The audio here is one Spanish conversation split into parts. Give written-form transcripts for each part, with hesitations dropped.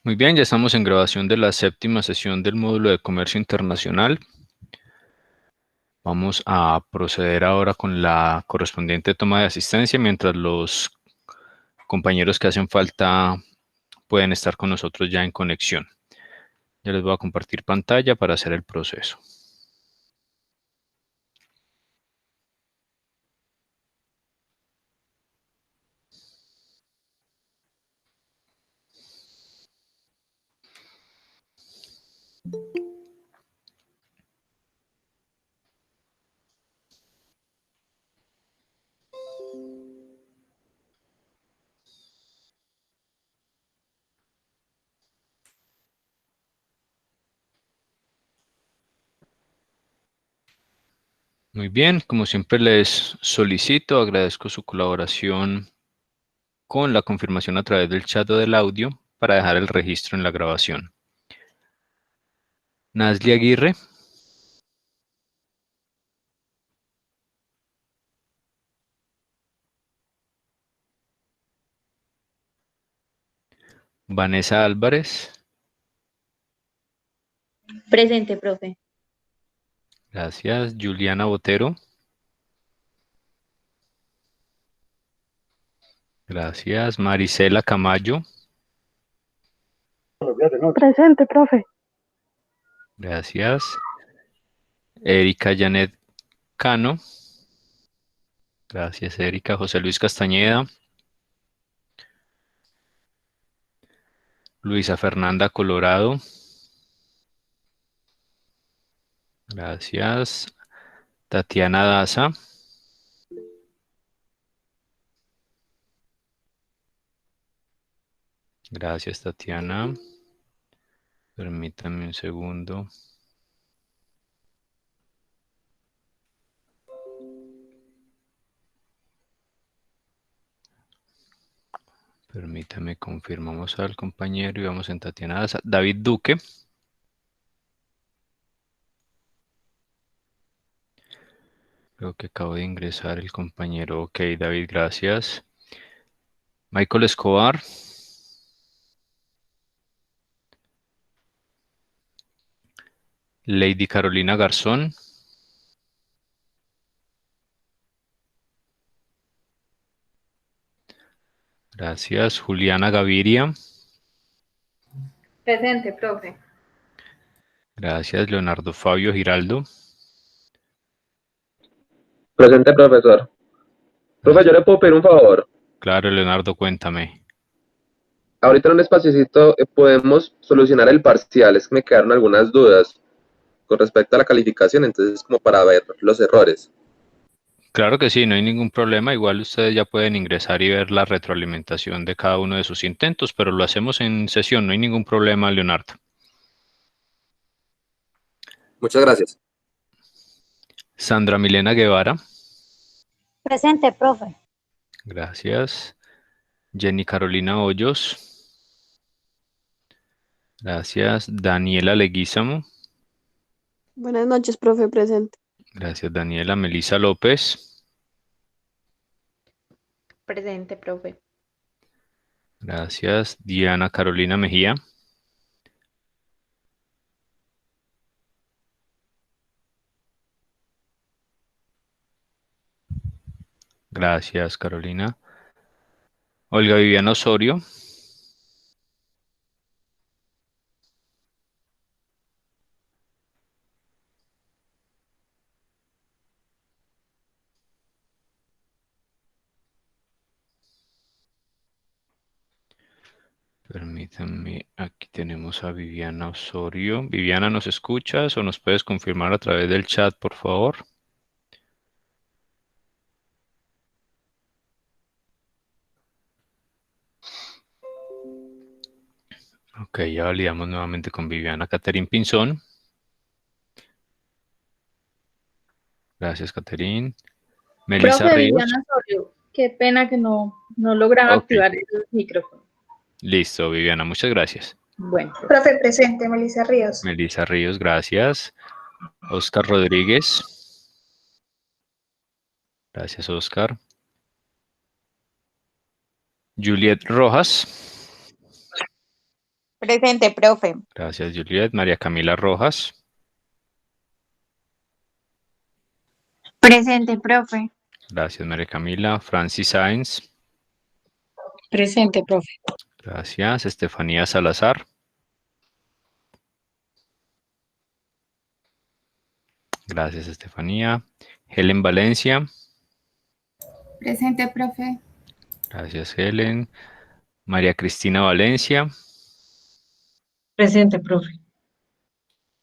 Muy bien, ya estamos en grabación de la séptima sesión del módulo de comercio internacional. Vamos a proceder ahora con la correspondiente toma de asistencia mientras los compañeros que hacen falta pueden estar con nosotros ya en conexión. Ya les voy a compartir pantalla para hacer el proceso. Muy bien, como siempre les solicito, agradezco su colaboración con la confirmación a través del chat o del audio para dejar el registro en la grabación. Nasli Aguirre. Vanessa Álvarez. Presente, profe. Gracias. Juliana Botero. Gracias. Marisela Camayo. Presente, profe. Gracias. Erika Janet Cano. Gracias, Erika. José Luis Castañeda. Luisa Fernanda Colorado. Gracias. Tatiana Daza. Gracias, Tatiana. Permítame un segundo. Permítame, confirmamos al compañero y vamos en Tatiana Daza. David Duque. Creo que acabo de ingresar el compañero. Ok, David, gracias. Michael Escobar. Lady Carolina Garzón. Gracias. Juliana Gaviria. Presente, profe. Gracias. Leonardo Fabio Giraldo. Presente, profesor. Profe, yo Gracias. le puedo pedir un favor. Claro, Leonardo, cuéntame. Ahorita en un espaciocito podemos solucionar el parcial. Es que me quedaron algunas dudas con respecto a la calificación, entonces como para ver los errores. Claro que sí, no hay ningún problema. Igual ustedes ya pueden ingresar y ver la retroalimentación de cada uno de sus intentos, pero lo hacemos en sesión, no hay ningún problema, Leonardo. Muchas gracias. Sandra Milena Guevara. Presente, profe. Gracias. Jenny Carolina Hoyos. Gracias. Daniela Leguízamo. Buenas noches, profe, presente. Gracias, Daniela. Melissa López. Presente, profe. Gracias. Diana Carolina Mejía. Gracias, Carolina. Olga Viviana Osorio. Permítanme, aquí tenemos a Viviana Osorio. Viviana, ¿nos escuchas o nos puedes confirmar a través del chat, por favor? Ok, ya validamos nuevamente con Viviana. Caterín Pinzón. Gracias, Caterín. Melissa Profe Ríos. Viviana Osorio, qué pena que no lograba Ok, activar el micrófono. listo, Viviana, muchas gracias. Bueno, Profe, presente, Melissa Ríos. Melissa Ríos, gracias. Oscar Rodríguez. Gracias, Oscar. Juliet Rojas. Presente, profe. Gracias, Juliet. María Camila Rojas. Presente, profe. Gracias, María Camila. Francis Sáenz. Presente, profe. Gracias. Estefanía Salazar. Gracias, Estefanía. Helen Valencia. Presente, profe. Gracias, Helen. María Cristina Valencia. Presente, profe.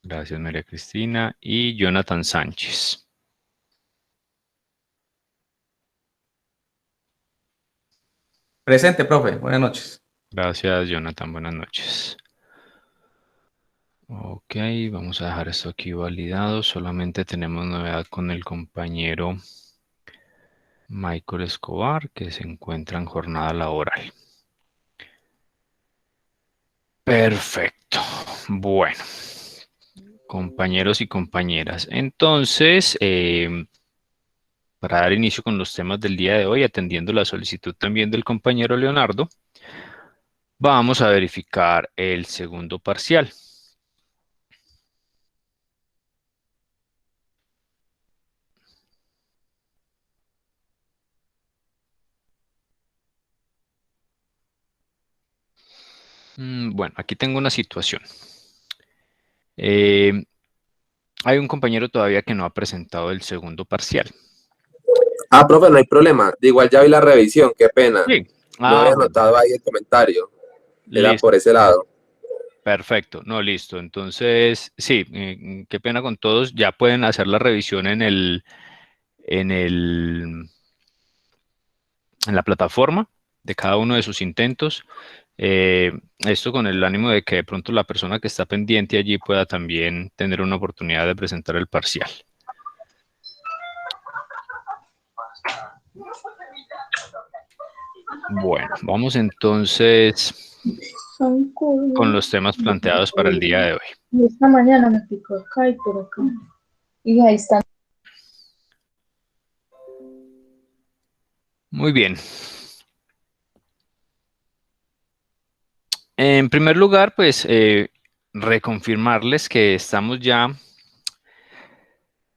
Gracias, María Cristina. Y Jonathan Sánchez. Presente, profe. Buenas noches. Gracias, Jonathan. Buenas noches. Ok, vamos a dejar esto aquí validado. Solamente tenemos novedad con el compañero Michael Escobar, que se encuentra en jornada laboral. Perfecto. Bueno, compañeros y compañeras. Entonces, para dar inicio con los temas del día de hoy, atendiendo la solicitud también del compañero Leonardo, vamos a verificar el segundo parcial. Bueno, aquí tengo una situación. Hay un compañero todavía que no ha presentado el segundo parcial. Ah, profe, no hay problema. De igual ya vi la revisión, qué pena. Sí. No había Bueno, notado ahí el comentario. Era listo. por ese lado. Perfecto, no, listo. Entonces, sí, qué pena con todos. Ya pueden hacer la revisión en la plataforma de cada uno de sus intentos. Esto con el ánimo de que de pronto la persona que está pendiente allí pueda también tener una oportunidad de presentar el parcial. Bueno, vamos entonces con los temas planteados para el día de hoy. Esta mañana me picó acá y por acá. Y ahí está. Muy bien. En primer lugar, pues reconfirmarles que estamos ya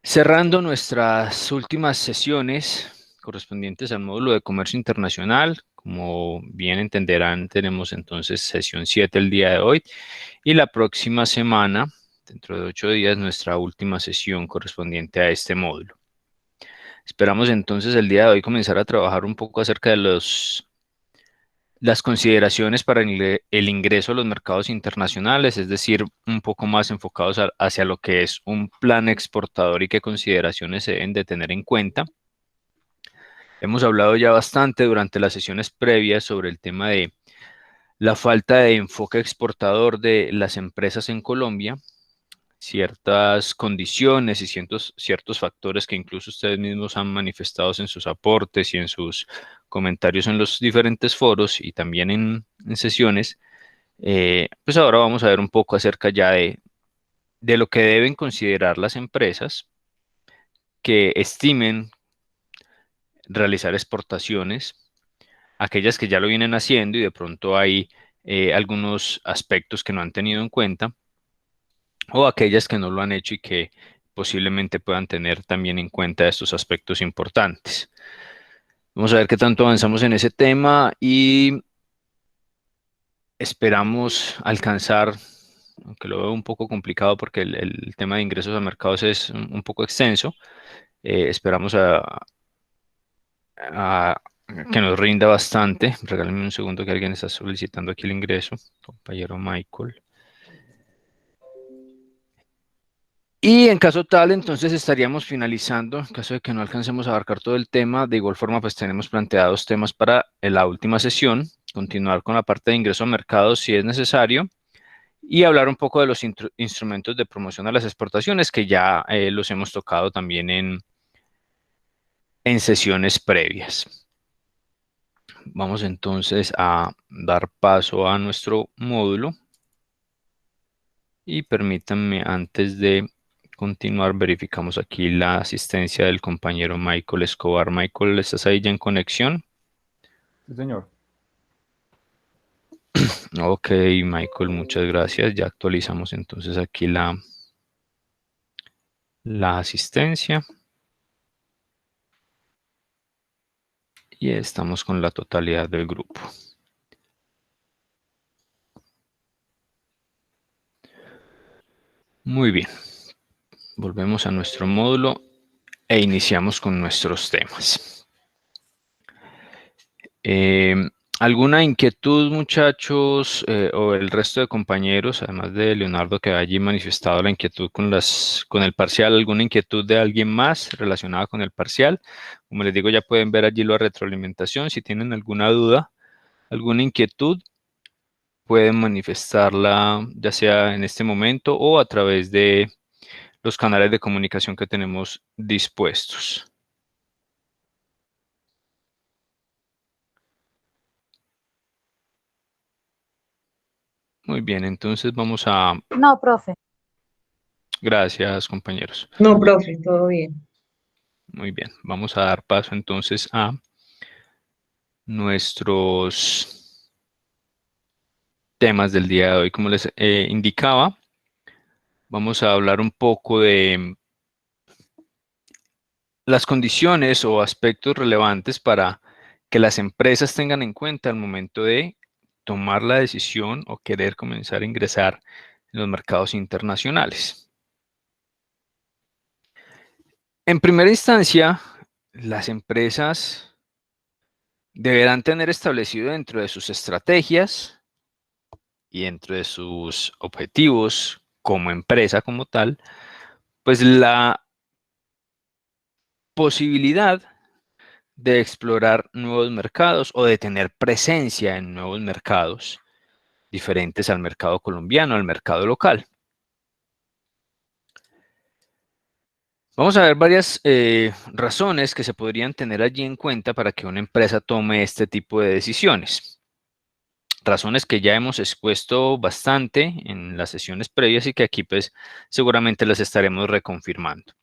cerrando nuestras últimas sesiones correspondientes al módulo de comercio internacional. Como bien entenderán, tenemos entonces sesión 7 el día de hoy y la próxima semana, dentro de 8 días, nuestra última sesión correspondiente a este módulo. Esperamos entonces el día de hoy comenzar a trabajar un poco acerca de las consideraciones para el ingreso a los mercados internacionales, es decir, un poco más enfocados hacia lo que es un plan exportador y qué consideraciones se deben de tener en cuenta. Hemos hablado ya bastante durante las sesiones previas sobre el tema de la falta de enfoque exportador de las empresas en Colombia, ciertas condiciones y ciertos factores que incluso ustedes mismos han manifestado en sus aportes y en sus comentarios en los diferentes foros y también en sesiones. Pues ahora vamos a ver un poco acerca ya de lo que deben considerar las empresas que estimen realizar exportaciones, aquellas que ya lo vienen haciendo y de pronto hay algunos aspectos que no han tenido en cuenta, o aquellas que no lo han hecho y que posiblemente puedan tener también en cuenta estos aspectos importantes. Vamos a ver qué tanto avanzamos en ese tema y esperamos alcanzar, aunque lo veo un poco complicado porque el tema de ingresos a mercados es un poco extenso, esperamos a que nos rinda bastante. Regálenme un segundo que alguien está solicitando aquí el ingreso, compañero Michael. Y en caso tal, entonces estaríamos finalizando, en caso de que no alcancemos a abarcar todo el tema. De igual forma, pues tenemos planteados temas para la última sesión, continuar con la parte de ingreso a mercados si es necesario, y hablar un poco de los instrumentos de promoción a las exportaciones, que ya los hemos tocado también en sesiones previas. Vamos entonces a dar paso a nuestro módulo. Y permítanme, antes de continuar, verificamos aquí la asistencia del compañero Michael Escobar. Michael, ¿estás ahí ya en conexión? Sí, señor. Ok, Michael, muchas gracias. Ya actualizamos entonces aquí la asistencia. Y estamos con la totalidad del grupo. Muy bien. Volvemos a nuestro módulo e iniciamos con nuestros temas. ¿Alguna inquietud, muchachos, o el resto de compañeros, además de Leonardo, que ha allí manifestado la inquietud con el parcial? ¿Alguna inquietud de alguien más relacionada con el parcial? Como les digo, ya pueden ver allí la retroalimentación. Si tienen alguna duda, alguna inquietud, pueden manifestarla ya sea en este momento o a través de los canales de comunicación que tenemos dispuestos. Muy bien, entonces vamos a... No, profe. Gracias, compañeros. No, profe, todo bien. Muy bien, vamos a dar paso entonces a nuestros temas del día de hoy. Como les indicaba, vamos a hablar un poco de las condiciones o aspectos relevantes para que las empresas tengan en cuenta al momento de tomar la decisión o querer comenzar a ingresar en los mercados internacionales. En primera instancia, las empresas deberán tener establecido dentro de sus estrategias y dentro de sus objetivos como empresa como tal, pues la posibilidad de explorar nuevos mercados o de tener presencia en nuevos mercados diferentes al mercado colombiano, al mercado local. Vamos a ver varias razones que se podrían tener allí en cuenta para que una empresa tome este tipo de decisiones. Razones que ya hemos expuesto bastante en las sesiones previas y que aquí pues seguramente las estaremos reconfirmando.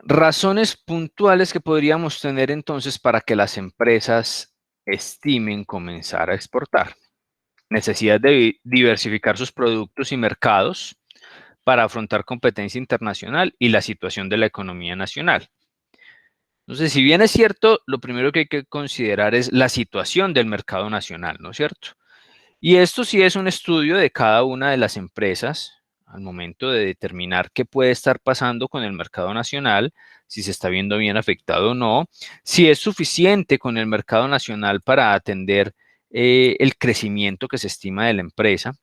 Razones puntuales que podríamos tener entonces para que las empresas estimen comenzar a exportar. Necesidad de diversificar sus productos y mercados para afrontar competencia internacional y la situación de la economía nacional. Entonces, si bien es cierto, lo primero que hay que considerar es la situación del mercado nacional, ¿no es cierto? Y esto sí es un estudio de cada una de las empresas al momento de determinar qué puede estar pasando con el mercado nacional, si se está viendo bien afectado o no, si es suficiente con el mercado nacional para atender el crecimiento que se estima de la empresa.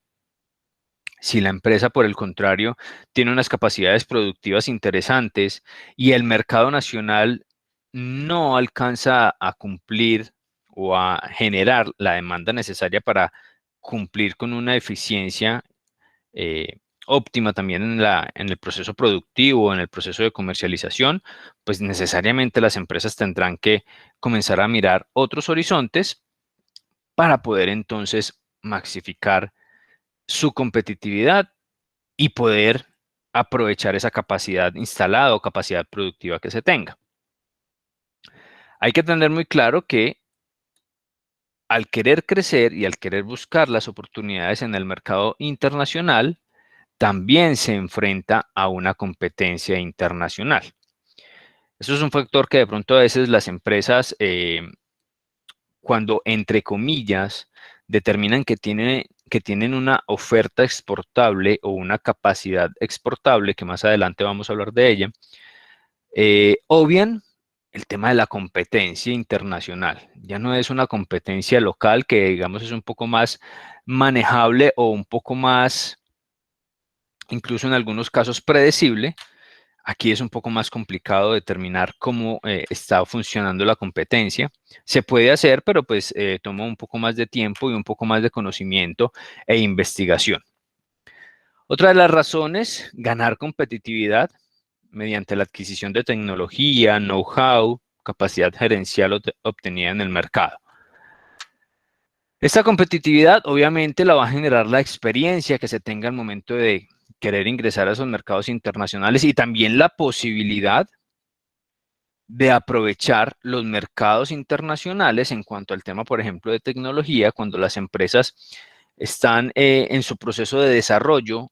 Si la empresa, por el contrario, tiene unas capacidades productivas interesantes y el mercado nacional no alcanza a cumplir o a generar la demanda necesaria para cumplir con una eficiencia óptima también en el proceso productivo, en el proceso de comercialización, pues necesariamente las empresas tendrán que comenzar a mirar otros horizontes para poder entonces maxificar su competitividad y poder aprovechar esa capacidad instalada o capacidad productiva que se tenga. Hay que tener muy claro que al querer crecer y al querer buscar las oportunidades en el mercado internacional, también se enfrenta a una competencia internacional. Eso es un factor que de pronto a veces las empresas, cuando entre comillas, determinan que tienen una oferta exportable o una capacidad exportable, que más adelante vamos a hablar de ella, obvian el tema de la competencia internacional. Ya no es una competencia local que, digamos, es un poco más manejable o un poco más, incluso en algunos casos, predecible. Aquí es un poco más complicado determinar cómo está funcionando la competencia. Se puede hacer, pero pues toma un poco más de tiempo y un poco más de conocimiento e investigación. Otra de las razones, ganar competitividad mediante la adquisición de tecnología, know-how, capacidad gerencial obtenida en el mercado. Esta competitividad obviamente la va a generar la experiencia que se tenga al momento de querer ingresar a esos mercados internacionales y también la posibilidad de aprovechar los mercados internacionales en cuanto al tema, por ejemplo, de tecnología, cuando las empresas están en su proceso de desarrollo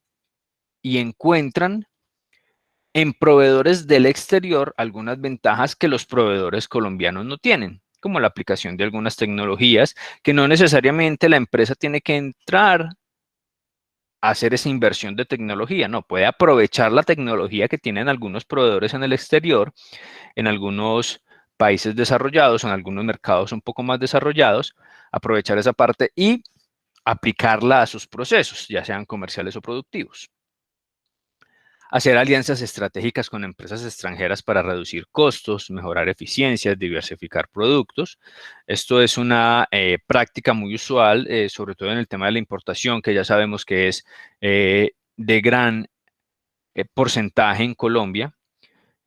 y encuentran en proveedores del exterior algunas ventajas que los proveedores colombianos no tienen, como la aplicación de algunas tecnologías que no necesariamente la empresa tiene que entrar a hacer esa inversión de tecnología, no, puede aprovechar la tecnología que tienen algunos proveedores en el exterior, en algunos países desarrollados, en algunos mercados un poco más desarrollados, aprovechar esa parte y aplicarla a sus procesos, ya sean comerciales o productivos. Hacer alianzas estratégicas con empresas extranjeras para reducir costos, mejorar eficiencias, diversificar productos. Esto es una práctica muy usual, sobre todo en el tema de la importación, que ya sabemos que es de gran porcentaje en Colombia.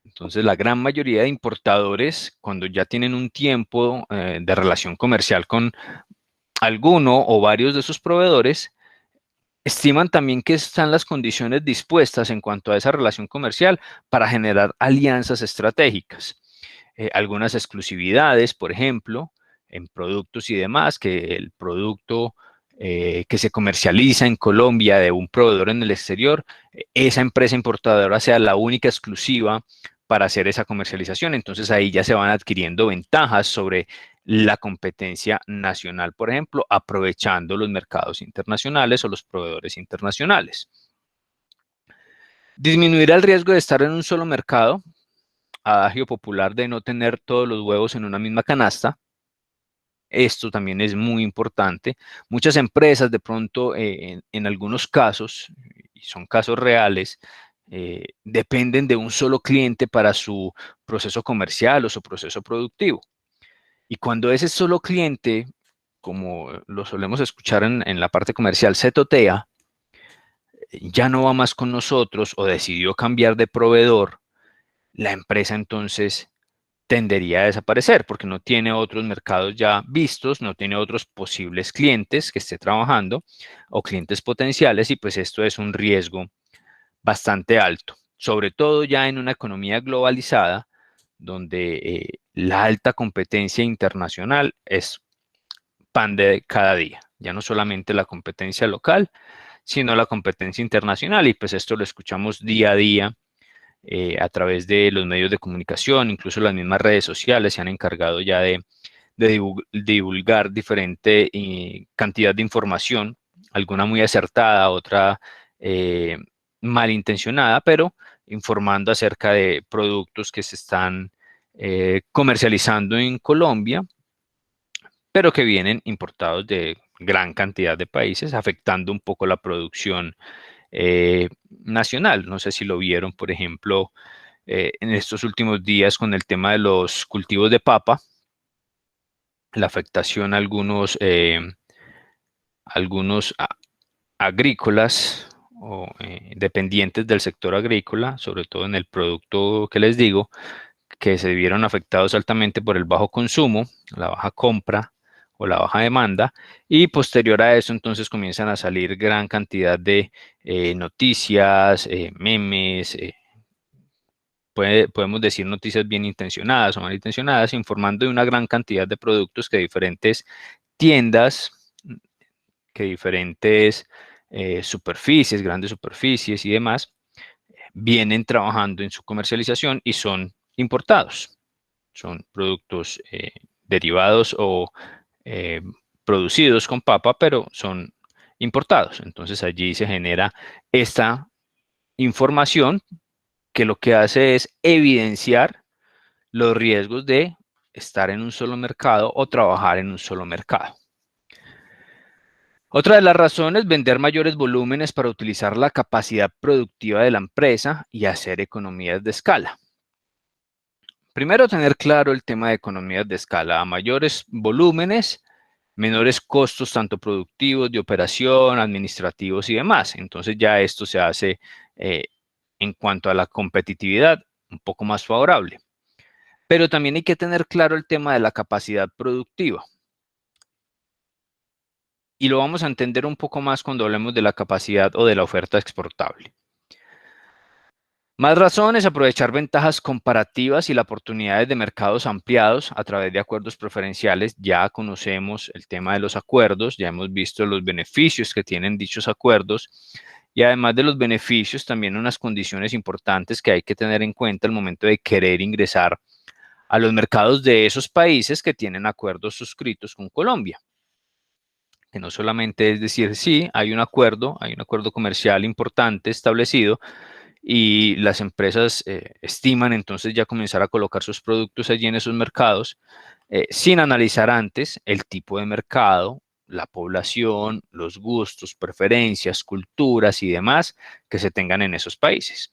Entonces, la gran mayoría de importadores, cuando ya tienen un tiempo de relación comercial con alguno o varios de sus proveedores, estiman también que están las condiciones dispuestas en cuanto a esa relación comercial para generar alianzas estratégicas. Algunas exclusividades, por ejemplo, en productos y demás, que el producto que se comercializa en Colombia de un proveedor en el exterior, esa empresa importadora sea la única exclusiva para hacer esa comercialización. Entonces ahí ya se van adquiriendo ventajas sobre la competencia nacional, por ejemplo, aprovechando los mercados internacionales o los proveedores internacionales. Disminuir el riesgo de estar en un solo mercado, adagio popular de no tener todos los huevos en una misma canasta. Esto también es muy importante. Muchas empresas de pronto en algunos casos, y son casos reales, dependen de un solo cliente para su proceso comercial o su proceso productivo. Y cuando ese solo cliente, como lo solemos escuchar en la parte comercial, se totea, ya no va más con nosotros o decidió cambiar de proveedor, la empresa entonces tendería a desaparecer porque no tiene otros mercados ya vistos, no tiene otros posibles clientes que esté trabajando o clientes potenciales, y pues esto es un riesgo bastante alto, sobre todo ya en una economía globalizada donde la alta competencia internacional es pan de cada día, ya no solamente la competencia local, sino la competencia internacional, y pues esto lo escuchamos día a día a través de los medios de comunicación, incluso las mismas redes sociales se han encargado ya de divulgar diferente cantidad de información, alguna muy acertada, otra malintencionada, pero informando acerca de productos que se están comercializando en Colombia, pero que vienen importados de gran cantidad de países, afectando un poco la producción nacional. No sé si lo vieron, por ejemplo, en estos últimos días con el tema de los cultivos de papa, la afectación a algunos agrícolas o dependientes del sector agrícola, sobre todo en el producto que les digo, que se vieron afectados altamente por el bajo consumo, la baja compra o la baja demanda, y posterior a eso entonces comienzan a salir gran cantidad de noticias, memes, podemos decir noticias bien intencionadas o mal intencionadas, informando de una gran cantidad de productos que diferentes tiendas, que diferentes superficies, grandes superficies y demás, vienen trabajando en su comercialización y son importados. Son productos derivados o producidos con papa, pero son importados. Entonces allí se genera esta información que lo que hace es evidenciar los riesgos de estar en un solo mercado o trabajar en un solo mercado. Otra de las razones, vender mayores volúmenes para utilizar la capacidad productiva de la empresa y hacer economías de escala. Primero, tener claro el tema de economías de escala. A mayores volúmenes, menores costos tanto productivos, de operación, administrativos y demás. Entonces ya esto se hace en cuanto a la competitividad un poco más favorable. Pero también hay que tener claro el tema de la capacidad productiva. Y lo vamos a entender un poco más cuando hablemos de la capacidad o de la oferta exportable. Más razones: aprovechar ventajas comparativas y las oportunidades de mercados ampliados a través de acuerdos preferenciales. Ya conocemos el tema de los acuerdos, ya hemos visto los beneficios que tienen dichos acuerdos y además de los beneficios, también unas condiciones importantes que hay que tener en cuenta al momento de querer ingresar a los mercados de esos países que tienen acuerdos suscritos con Colombia. Que no solamente es decir, sí, hay un acuerdo comercial importante establecido, y las empresas estiman entonces ya comenzar a colocar sus productos allí en esos mercados sin analizar antes el tipo de mercado, la población, los gustos, preferencias, culturas y demás que se tengan en esos países.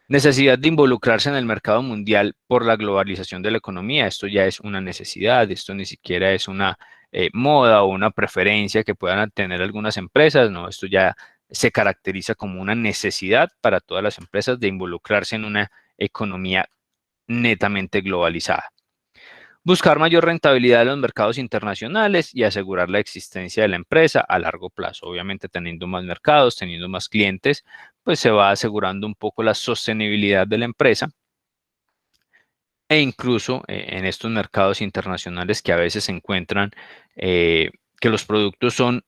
Necesidad de involucrarse en el mercado mundial por la globalización de la economía. Esto ya es una necesidad, esto ni siquiera es una moda o una preferencia que puedan tener algunas empresas, no, esto ya se caracteriza como una necesidad para todas las empresas de involucrarse en una economía netamente globalizada. Buscar mayor rentabilidad de los mercados internacionales y asegurar la existencia de la empresa a largo plazo. Obviamente, teniendo más mercados, teniendo más clientes, pues se va asegurando un poco la sostenibilidad de la empresa. E incluso en estos mercados internacionales que a veces se encuentran que los productos son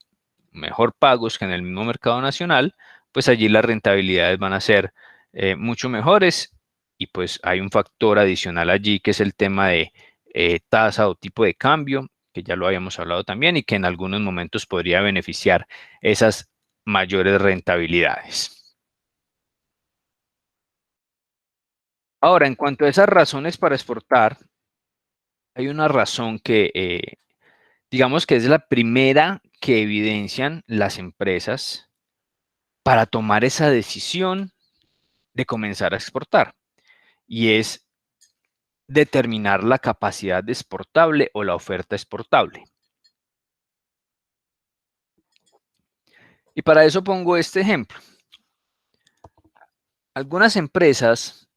mejor pagos que en el mismo mercado nacional, pues allí las rentabilidades van a ser mucho mejores y pues hay un factor adicional allí que es el tema de tasa o tipo de cambio, que ya lo habíamos hablado también y que en algunos momentos podría beneficiar esas mayores rentabilidades. Ahora, en cuanto a esas razones para exportar, hay una razón que digamos que es la primera que evidencian las empresas para tomar esa decisión de comenzar a exportar, y es determinar la capacidad de exportable o la oferta exportable. Y para eso pongo este ejemplo. Algunas empresas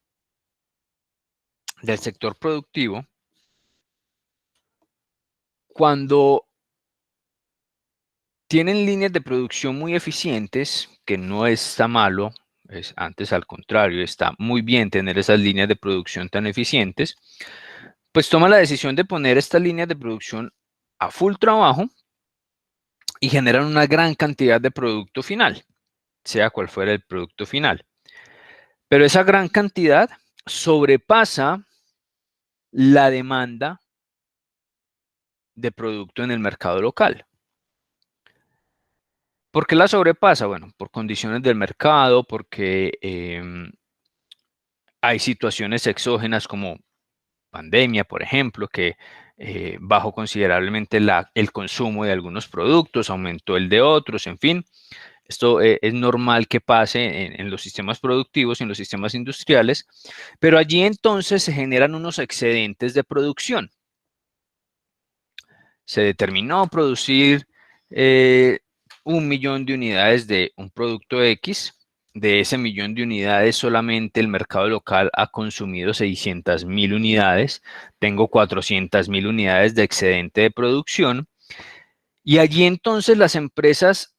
del sector productivo, cuando tienen líneas de producción muy eficientes, que no está malo, antes al contrario, está muy bien tener esas líneas de producción tan eficientes, pues toma la decisión de poner estas líneas de producción a full trabajo y generan una gran cantidad de producto final, sea cual fuera el producto final. Pero esa gran cantidad sobrepasa la demanda de producto en el mercado local. ¿Por qué la sobrepasa? Bueno, por condiciones del mercado, porque hay situaciones exógenas como pandemia, por ejemplo, que bajó considerablemente el consumo de algunos productos, aumentó el de otros, en fin. Esto es normal que pase en los sistemas productivos, en los sistemas industriales, pero allí entonces se generan unos excedentes de producción. Se determinó producir 1.000.000 de unidades de un producto X. De ese 1.000.000 de unidades, solamente el mercado local ha consumido 600.000 unidades. Tengo 400.000 unidades de excedente de producción. Y allí entonces las empresas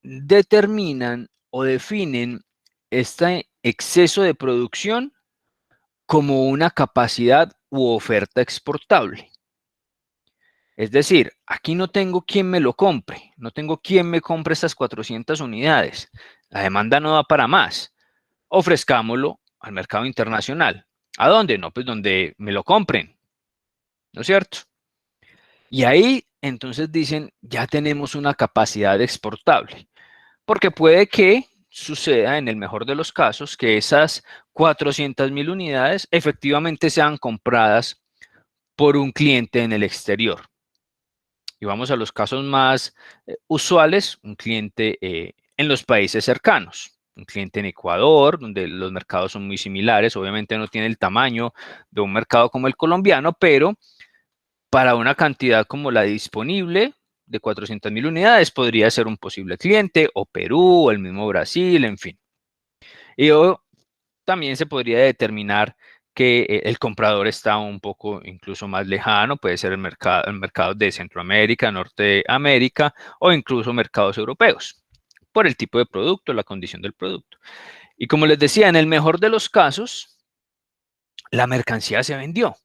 determinan o definen este exceso de producción como una capacidad u oferta exportable. Es decir, aquí no tengo quien me lo compre, no tengo quien me compre estas 400 unidades. La demanda no da para más. Ofrezcámoslo al mercado internacional. ¿A dónde? No, pues donde me lo compren. ¿No es cierto? Y ahí entonces dicen, ya tenemos una capacidad exportable. Porque puede que suceda, en el mejor de los casos, que esas 400.000 unidades efectivamente sean compradas por un cliente en el exterior. Y vamos a los casos más usuales, un cliente en los países cercanos, un cliente en Ecuador, donde los mercados son muy similares, obviamente no tiene el tamaño de un mercado como el colombiano, pero para una cantidad como la disponible de 400.000 unidades podría ser un posible cliente, o Perú, o el mismo Brasil, en fin. Y también se podría determinar que el comprador está un poco incluso más lejano, puede ser el mercado de Centroamérica, Norteamérica o incluso mercados europeos, por el tipo de producto, la condición del producto. Y como les decía, en el mejor de los casos, la mercancía se vendió.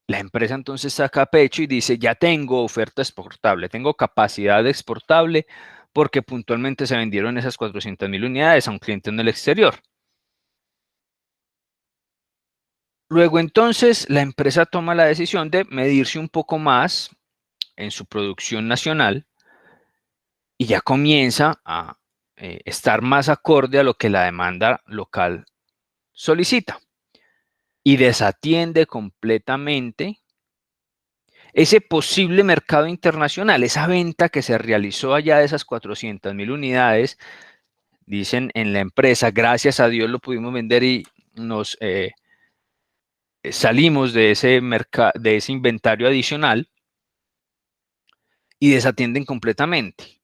La empresa entonces saca pecho y dice, ya tengo oferta exportable, tengo capacidad exportable porque puntualmente se vendieron esas 400.000 unidades a un cliente en el exterior. Luego entonces la empresa toma la decisión de medirse un poco más en su producción nacional y ya comienza a estar más acorde a lo que la demanda local solicita y desatiende completamente ese posible mercado internacional, esa venta que se realizó allá de esas 400.000 unidades. Dicen en la empresa, gracias a Dios lo pudimos vender y nos salimos de ese inventario adicional, y desatienden completamente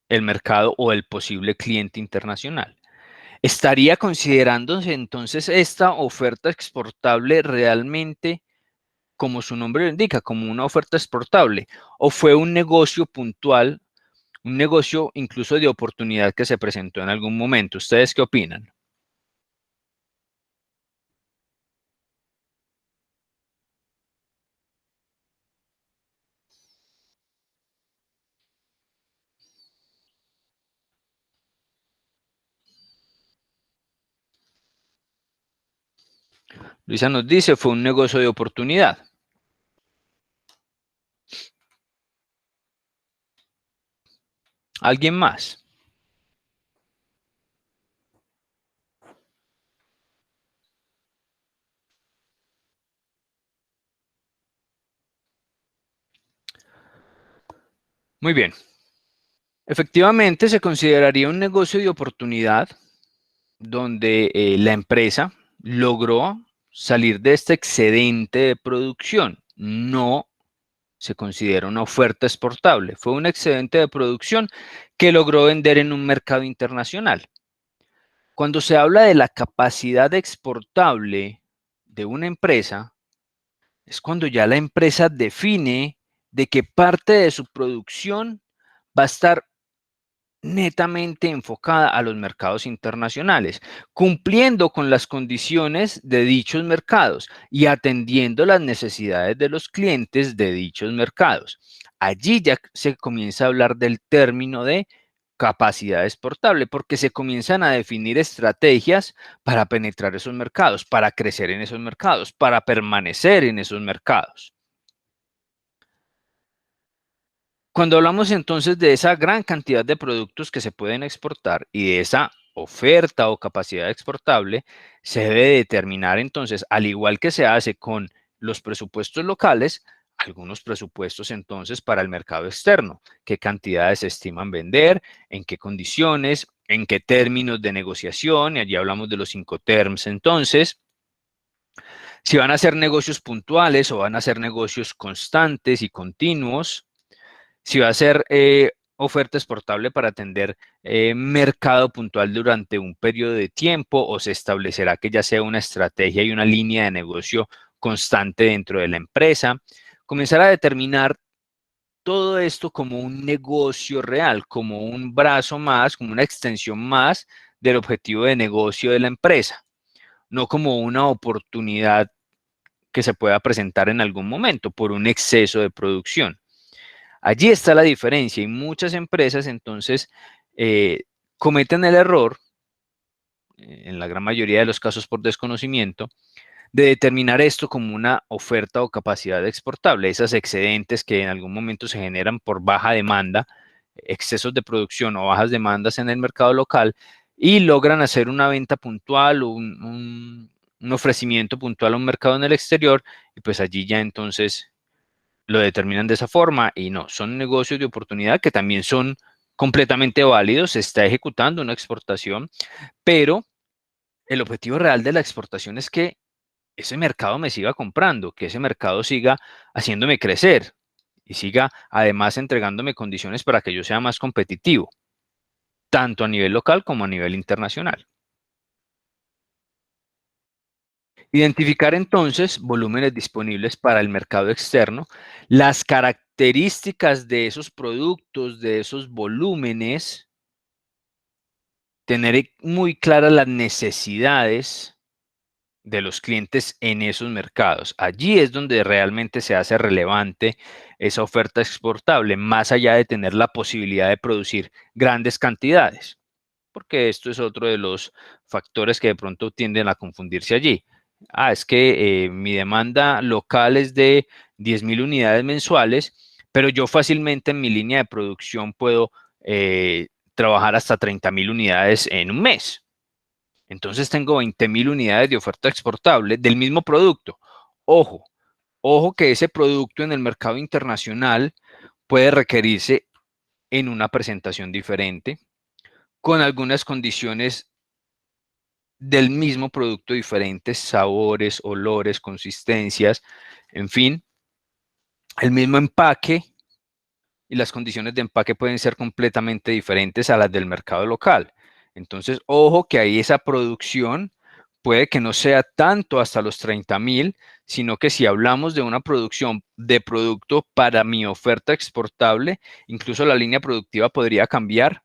el mercado o el posible cliente internacional. ¿Estaría considerándose entonces esta oferta exportable realmente, como su nombre lo indica, como una oferta exportable? ¿O fue un negocio puntual, un negocio incluso de oportunidad que se presentó en algún momento? ¿Ustedes qué opinan? Luisa nos dice, fue un negocio de oportunidad. ¿Alguien más? Muy bien. Efectivamente, se consideraría un negocio de oportunidad donde la empresa logró salir de este excedente de producción. No se considera una oferta exportable. Fue un excedente de producción que logró vender en un mercado internacional. Cuando se habla de la capacidad exportable de una empresa, es cuando ya la empresa define de qué parte de su producción va a estar netamente enfocada a los mercados internacionales, cumpliendo con las condiciones de dichos mercados y atendiendo las necesidades de los clientes de dichos mercados. Allí ya se comienza a hablar del término de capacidad exportable, porque se comienzan a definir estrategias para penetrar esos mercados, para crecer en esos mercados, para permanecer en esos mercados. Cuando hablamos entonces de esa gran cantidad de productos que se pueden exportar y de esa oferta o capacidad exportable, se debe determinar entonces, al igual que se hace con los presupuestos locales, algunos presupuestos entonces para el mercado externo, qué cantidades se estiman vender, en qué condiciones, en qué términos de negociación, y allí hablamos de los 5 terms entonces, si van a ser negocios puntuales o van a ser negocios constantes y continuos, si va a ser oferta exportable para atender mercado puntual durante un periodo de tiempo, o se establecerá que ya sea una estrategia y una línea de negocio constante dentro de la empresa. Comenzar a determinar todo esto como un negocio real, como un brazo más, como una extensión más del objetivo de negocio de la empresa, no como una oportunidad que se pueda presentar en algún momento por un exceso de producción. Allí está la diferencia, y muchas empresas entonces cometen el error, en la gran mayoría de los casos por desconocimiento, de determinar esto como una oferta o capacidad exportable, esas excedentes que en algún momento se generan por baja demanda, excesos de producción o bajas demandas en el mercado local, y logran hacer una venta puntual o un ofrecimiento puntual a un mercado en el exterior, y pues allí ya entonces lo determinan de esa forma. Y no, son negocios de oportunidad que también son completamente válidos. Se está ejecutando una exportación, pero el objetivo real de la exportación es que ese mercado me siga comprando, que ese mercado siga haciéndome crecer y siga además entregándome condiciones para que yo sea más competitivo, tanto a nivel local como a nivel internacional. Identificar entonces volúmenes disponibles para el mercado externo, las características de esos productos, de esos volúmenes, tener muy claras las necesidades de los clientes en esos mercados. Allí es donde realmente se hace relevante esa oferta exportable, más allá de tener la posibilidad de producir grandes cantidades, porque esto es otro de los factores que de pronto tienden a confundirse allí. Es que mi demanda local es de 10.000 unidades mensuales, pero yo fácilmente en mi línea de producción puedo trabajar hasta 30.000 unidades en un mes. Entonces tengo 20.000 unidades de oferta exportable del mismo producto. Ojo, ojo que ese producto en el mercado internacional puede requerirse en una presentación diferente, con algunas condiciones del mismo producto diferentes, sabores, olores, consistencias, en fin, el mismo empaque y las condiciones de empaque pueden ser completamente diferentes a las del mercado local. Entonces, ojo que ahí esa producción puede que no sea tanto hasta los 30.000, sino que si hablamos de una producción de producto para mi oferta exportable, incluso la línea productiva podría cambiar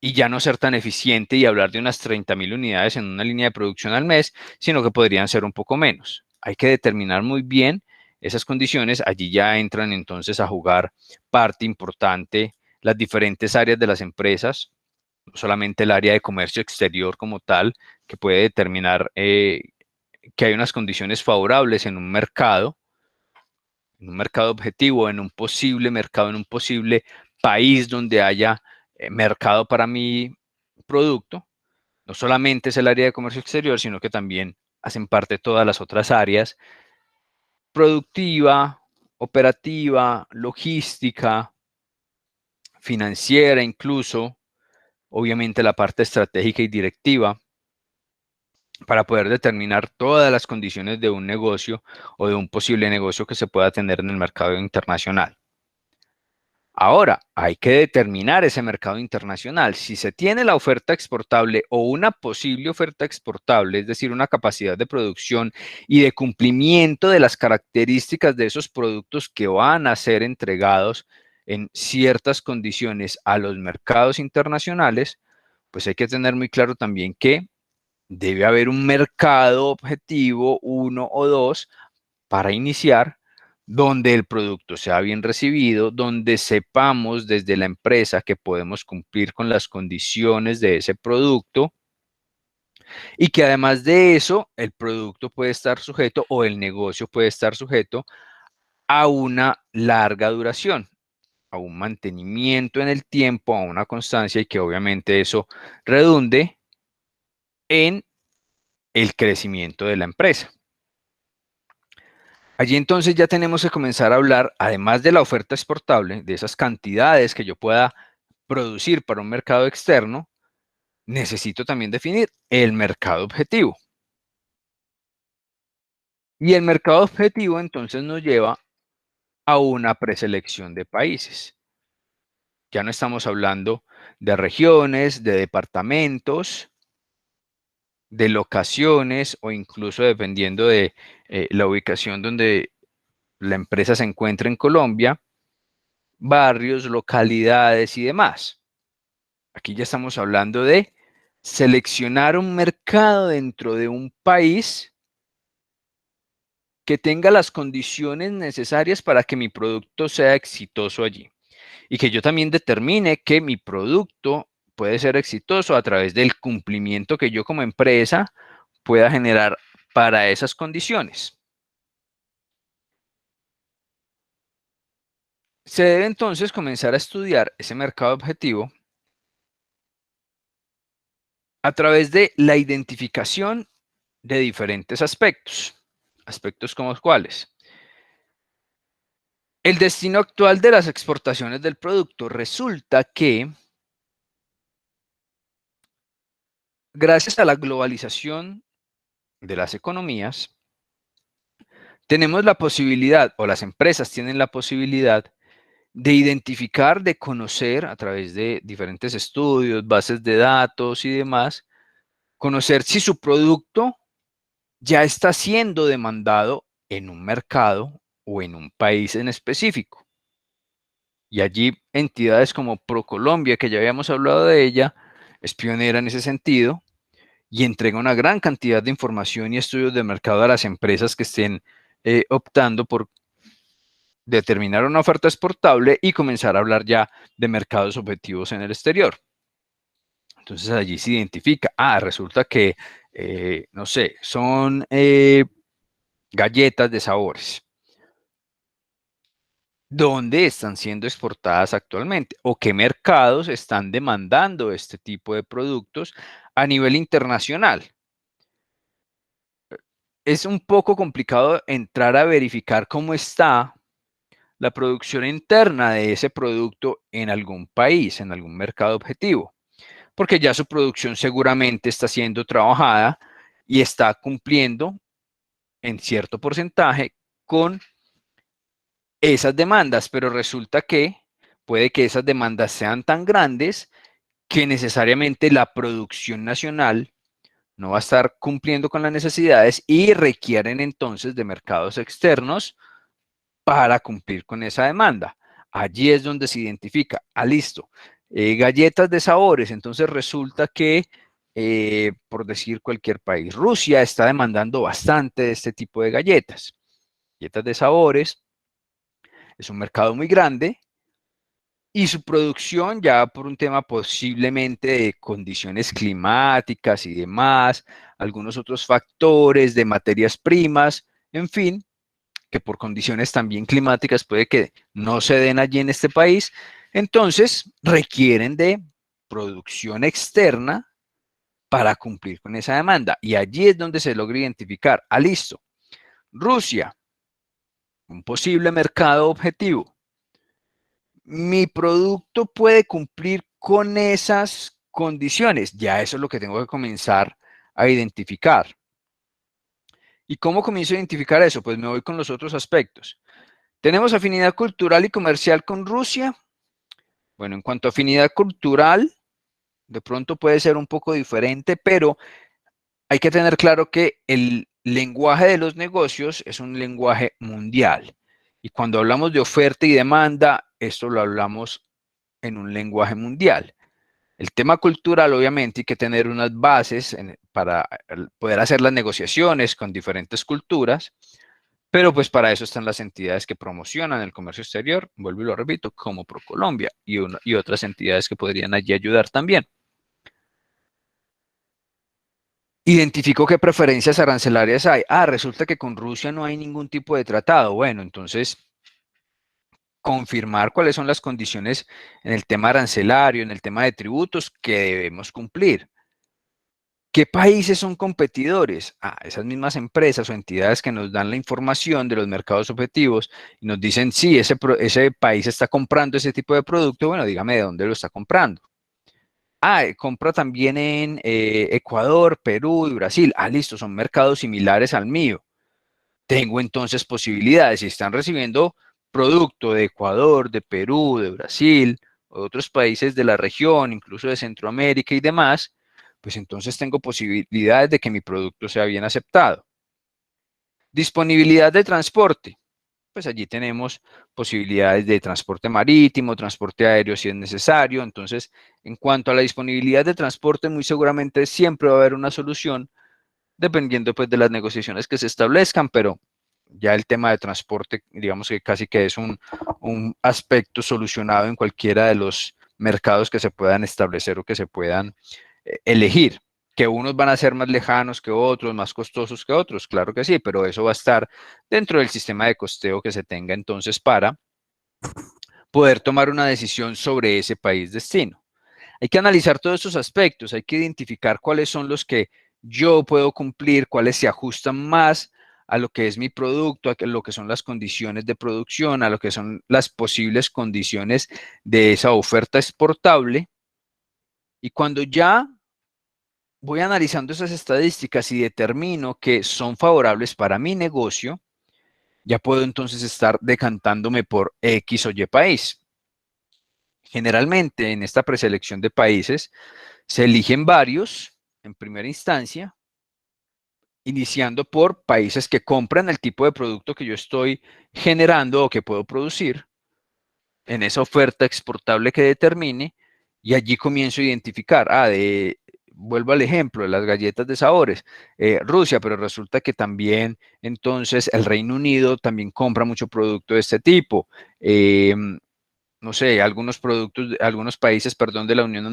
y ya no ser tan eficiente y hablar de unas 30.000 unidades en una línea de producción al mes, sino que podrían ser un poco menos. Hay que determinar muy bien esas condiciones. Allí ya entran entonces a jugar parte importante las diferentes áreas de las empresas, no solamente el área de comercio exterior como tal, que puede determinar que hay unas condiciones favorables en un mercado objetivo, en un posible mercado, en un posible país donde haya mercado para mi producto. No solamente es el área de comercio exterior, sino que también hacen parte todas las otras áreas: productiva, operativa, logística, financiera incluso, obviamente la parte estratégica y directiva, para poder determinar todas las condiciones de un negocio o de un posible negocio que se pueda tener en el mercado internacional. Ahora, hay que determinar ese mercado internacional. Si se tiene la oferta exportable o una posible oferta exportable, es decir, una capacidad de producción y de cumplimiento de las características de esos productos que van a ser entregados en ciertas condiciones a los mercados internacionales, pues hay que tener muy claro también que debe haber un mercado objetivo, uno o dos, para iniciar, donde el producto sea bien recibido, donde sepamos desde la empresa que podemos cumplir con las condiciones de ese producto y que además de eso, el producto puede estar sujeto o el negocio puede estar sujeto a una larga duración, a un mantenimiento en el tiempo, a una constancia, y que obviamente eso redunde en el crecimiento de la empresa. Allí entonces ya tenemos que comenzar a hablar, además de la oferta exportable, de esas cantidades que yo pueda producir para un mercado externo. Necesito también definir el mercado objetivo. Y el mercado objetivo entonces nos lleva a una preselección de países. Ya no estamos hablando de regiones, de departamentos, de locaciones o incluso dependiendo de la ubicación donde la empresa se encuentra en Colombia, barrios, localidades y demás. Aquí ya estamos hablando de seleccionar un mercado dentro de un país que tenga las condiciones necesarias para que mi producto sea exitoso allí. Y que yo también determine que mi producto puede ser exitoso a través del cumplimiento que yo como empresa pueda generar para esas condiciones. Se debe entonces comenzar a estudiar ese mercado objetivo a través de la identificación de diferentes aspectos. Aspectos como cuáles. El destino actual de las exportaciones del producto. Resulta que gracias a la globalización de las economías, tenemos la posibilidad, o las empresas tienen la posibilidad, de identificar, de conocer a través de diferentes estudios, bases de datos y demás, conocer si su producto ya está siendo demandado en un mercado o en un país en específico. Y allí entidades como ProColombia, que ya habíamos hablado de ella, es pionera en ese sentido y entrega una gran cantidad de información y estudios de mercado a las empresas que estén optando por determinar una oferta exportable y comenzar a hablar ya de mercados objetivos en el exterior. Entonces allí se identifica, resulta que, no sé, son galletas de sabores. ¿Dónde están siendo exportadas actualmente? ¿O qué mercados están demandando este tipo de productos a nivel internacional? Es un poco complicado entrar a verificar cómo está la producción interna de ese producto en algún país, en algún mercado objetivo, porque ya su producción seguramente está siendo trabajada y está cumpliendo en cierto porcentaje con esas demandas, pero resulta que puede que esas demandas sean tan grandes que necesariamente la producción nacional no va a estar cumpliendo con las necesidades y requieren entonces de mercados externos para cumplir con esa demanda. Allí es donde se identifica, listo, galletas de sabores, entonces resulta que, por decir cualquier país, Rusia está demandando bastante de este tipo de galletas. Galletas de sabores, es un mercado muy grande y su producción ya por un tema posiblemente de condiciones climáticas y demás, algunos otros factores de materias primas, en fin, que por condiciones también climáticas puede que no se den allí en este país, entonces requieren de producción externa para cumplir con esa demanda. Y allí es donde se logra identificar, listo, Rusia, un posible mercado objetivo. Mi producto puede cumplir con esas condiciones. Ya eso es lo que tengo que comenzar a identificar. ¿Y cómo comienzo a identificar eso? Pues me voy con los otros aspectos. ¿Tenemos afinidad cultural y comercial con Rusia? Bueno, en cuanto a afinidad cultural, de pronto puede ser un poco diferente, pero hay que tener claro que el lenguaje de los negocios es un lenguaje mundial. Y cuando hablamos de oferta y demanda, esto lo hablamos en un lenguaje mundial. El tema cultural, obviamente, hay que tener unas bases para poder hacer las negociaciones con diferentes culturas, pero pues para eso están las entidades que promocionan el comercio exterior, vuelvo y lo repito, como ProColombia y otras entidades que podrían allí ayudar también. Identifico qué preferencias arancelarias hay. Resulta que con Rusia no hay ningún tipo de tratado. Bueno, entonces confirmar cuáles son las condiciones en el tema arancelario, en el tema de tributos que debemos cumplir. ¿Qué países son competidores? Esas mismas empresas o entidades que nos dan la información de los mercados objetivos y nos dicen, sí, ese país está comprando ese tipo de producto, bueno, dígame de dónde lo está comprando. Compra también en Ecuador, Perú y Brasil. Listo, son mercados similares al mío. Tengo entonces posibilidades. Si están recibiendo producto de Ecuador, de Perú, de Brasil, o de otros países de la región, incluso de Centroamérica y demás, pues entonces tengo posibilidades de que mi producto sea bien aceptado. Disponibilidad de transporte. Pues allí tenemos posibilidades de transporte marítimo, transporte aéreo si es necesario. Entonces, en cuanto a la disponibilidad de transporte, muy seguramente siempre va a haber una solución, dependiendo pues de las negociaciones que se establezcan, pero ya el tema de transporte, digamos que casi que es un aspecto solucionado en cualquiera de los mercados que se puedan establecer o que se puedan elegir. Que unos van a ser más lejanos que otros, más costosos que otros, claro que sí, pero eso va a estar dentro del sistema de costeo que se tenga entonces para poder tomar una decisión sobre ese país destino. Hay que analizar todos estos aspectos, hay que identificar cuáles son los que yo puedo cumplir, cuáles se ajustan más a lo que es mi producto, a lo que son las condiciones de producción, a lo que son las posibles condiciones de esa oferta exportable. Y cuando ya voy analizando esas estadísticas y determino que son favorables para mi negocio, ya puedo entonces estar decantándome por X o Y país. Generalmente en esta preselección de países se eligen varios en primera instancia, iniciando por países que compran el tipo de producto que yo estoy generando o que puedo producir en esa oferta exportable que determine, Y allí comienzo a identificar, vuelvo al ejemplo de las galletas de sabores, Rusia, pero resulta que también entonces el Reino Unido también compra mucho producto de este tipo. No sé, algunos productos, algunos países, perdón, de la Unión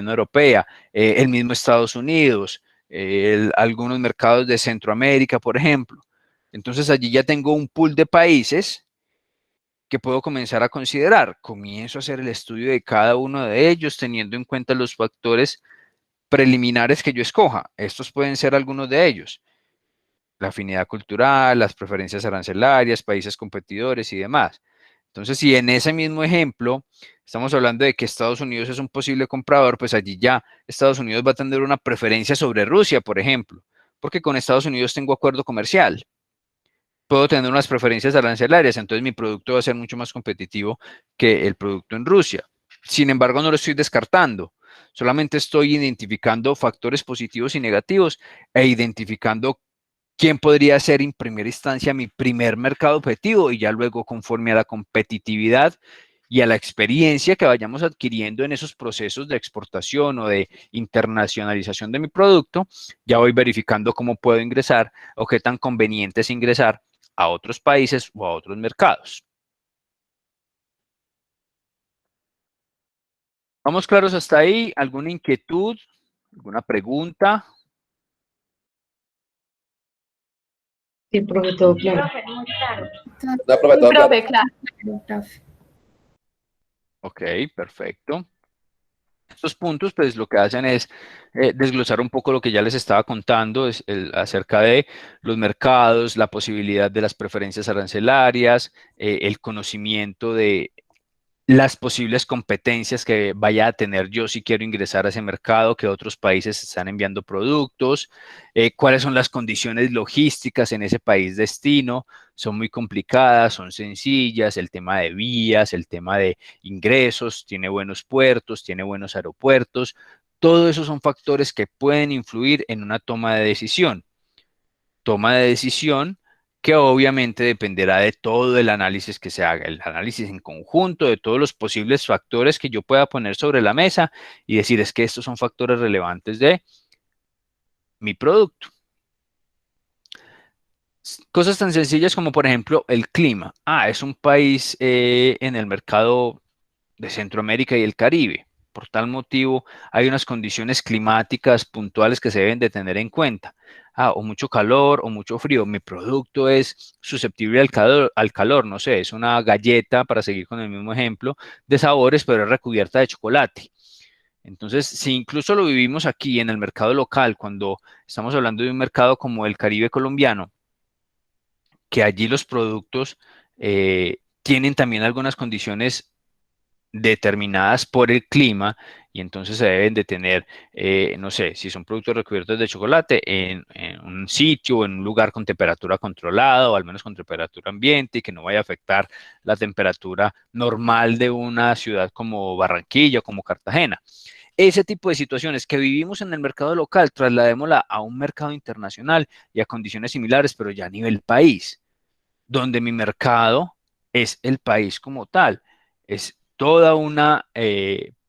Europea, el mismo Estados Unidos, algunos mercados de Centroamérica, por ejemplo. Entonces allí ya tengo un pool de países que puedo comenzar a considerar. Comienzo a hacer el estudio de cada uno de ellos, teniendo en cuenta los factores preliminares que yo escoja. Estos pueden ser algunos de ellos: la afinidad cultural, las preferencias arancelarias, países competidores y demás. Entonces, si en ese mismo ejemplo estamos hablando de que Estados Unidos es un posible comprador, pues allí ya Estados Unidos va a tener una preferencia sobre Rusia, por ejemplo, porque con Estados Unidos tengo acuerdo comercial. Puedo tener unas preferencias arancelarias, entonces mi producto va a ser mucho más competitivo que el producto en Rusia. Sin embargo, no lo estoy descartando, solamente estoy identificando factores positivos y negativos e identificando quién podría ser en primera instancia mi primer mercado objetivo, y ya luego, conforme a la competitividad y a la experiencia que vayamos adquiriendo en esos procesos de exportación o de internacionalización de mi producto, ya voy verificando cómo puedo ingresar o qué tan conveniente es ingresar a otros países o a otros mercados. ¿Vamos claros hasta ahí? ¿Alguna inquietud? ¿Alguna pregunta? Sí, profe, todo claro. No, profe, todo claro. Profe, claro. Profe. Ok, perfecto. Estos puntos, pues lo que hacen es desglosar un poco lo que ya les estaba contando acerca de los mercados, la posibilidad de las preferencias arancelarias, el conocimiento de las posibles competencias que vaya a tener yo si quiero ingresar a ese mercado, que otros países están enviando productos, cuáles son las condiciones logísticas en ese país destino. Son muy complicadas, son sencillas, el tema de vías, el tema de ingresos, tiene buenos puertos, tiene buenos aeropuertos. Todo eso son factores que pueden influir en una toma de decisión. Toma de decisión que obviamente dependerá de todo el análisis que se haga, el análisis en conjunto de todos los posibles factores que yo pueda poner sobre la mesa y decir: es que estos son factores relevantes de mi producto. Cosas tan sencillas como, por ejemplo, el clima. Es un país en el mercado de Centroamérica y el Caribe. Por tal motivo, hay unas condiciones climáticas puntuales que se deben de tener en cuenta. O mucho calor o mucho frío. Mi producto es susceptible al calor, no sé, es una galleta, para seguir con el mismo ejemplo, de sabores, pero es recubierta de chocolate. Entonces, si incluso lo vivimos aquí en el mercado local, cuando estamos hablando de un mercado como el Caribe colombiano, que allí los productos tienen también algunas condiciones determinadas por el clima, y entonces se deben de tener, no sé, si son productos recubiertos de chocolate, en un sitio o en un lugar con temperatura controlada, o al menos con temperatura ambiente, y que no vaya a afectar la temperatura normal de una ciudad como Barranquilla o como Cartagena. Ese tipo de situaciones que vivimos en el mercado local, trasladémosla a un mercado internacional y a condiciones similares, pero ya a nivel país, donde mi mercado es el país como tal. Es toda una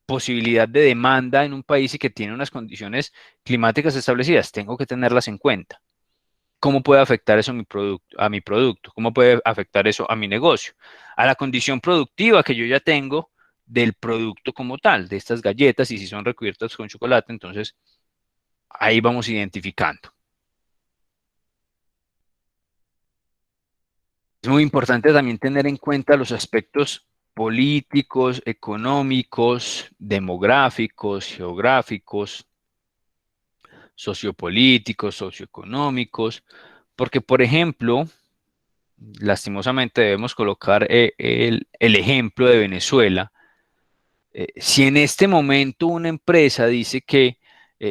posibilidad de demanda en un país y que tiene unas condiciones climáticas establecidas. Tengo que tenerlas en cuenta. ¿Cómo puede afectar eso a mi producto? ¿Cómo puede afectar eso a mi negocio? A la condición productiva que yo ya tengo del producto como tal, de estas galletas, y si son recubiertas con chocolate, entonces ahí vamos identificando. Es muy importante también tener en cuenta los aspectos políticos, económicos, demográficos, geográficos, sociopolíticos, socioeconómicos, porque, por ejemplo, lastimosamente debemos colocar el ejemplo de Venezuela. Si en este momento una empresa dice que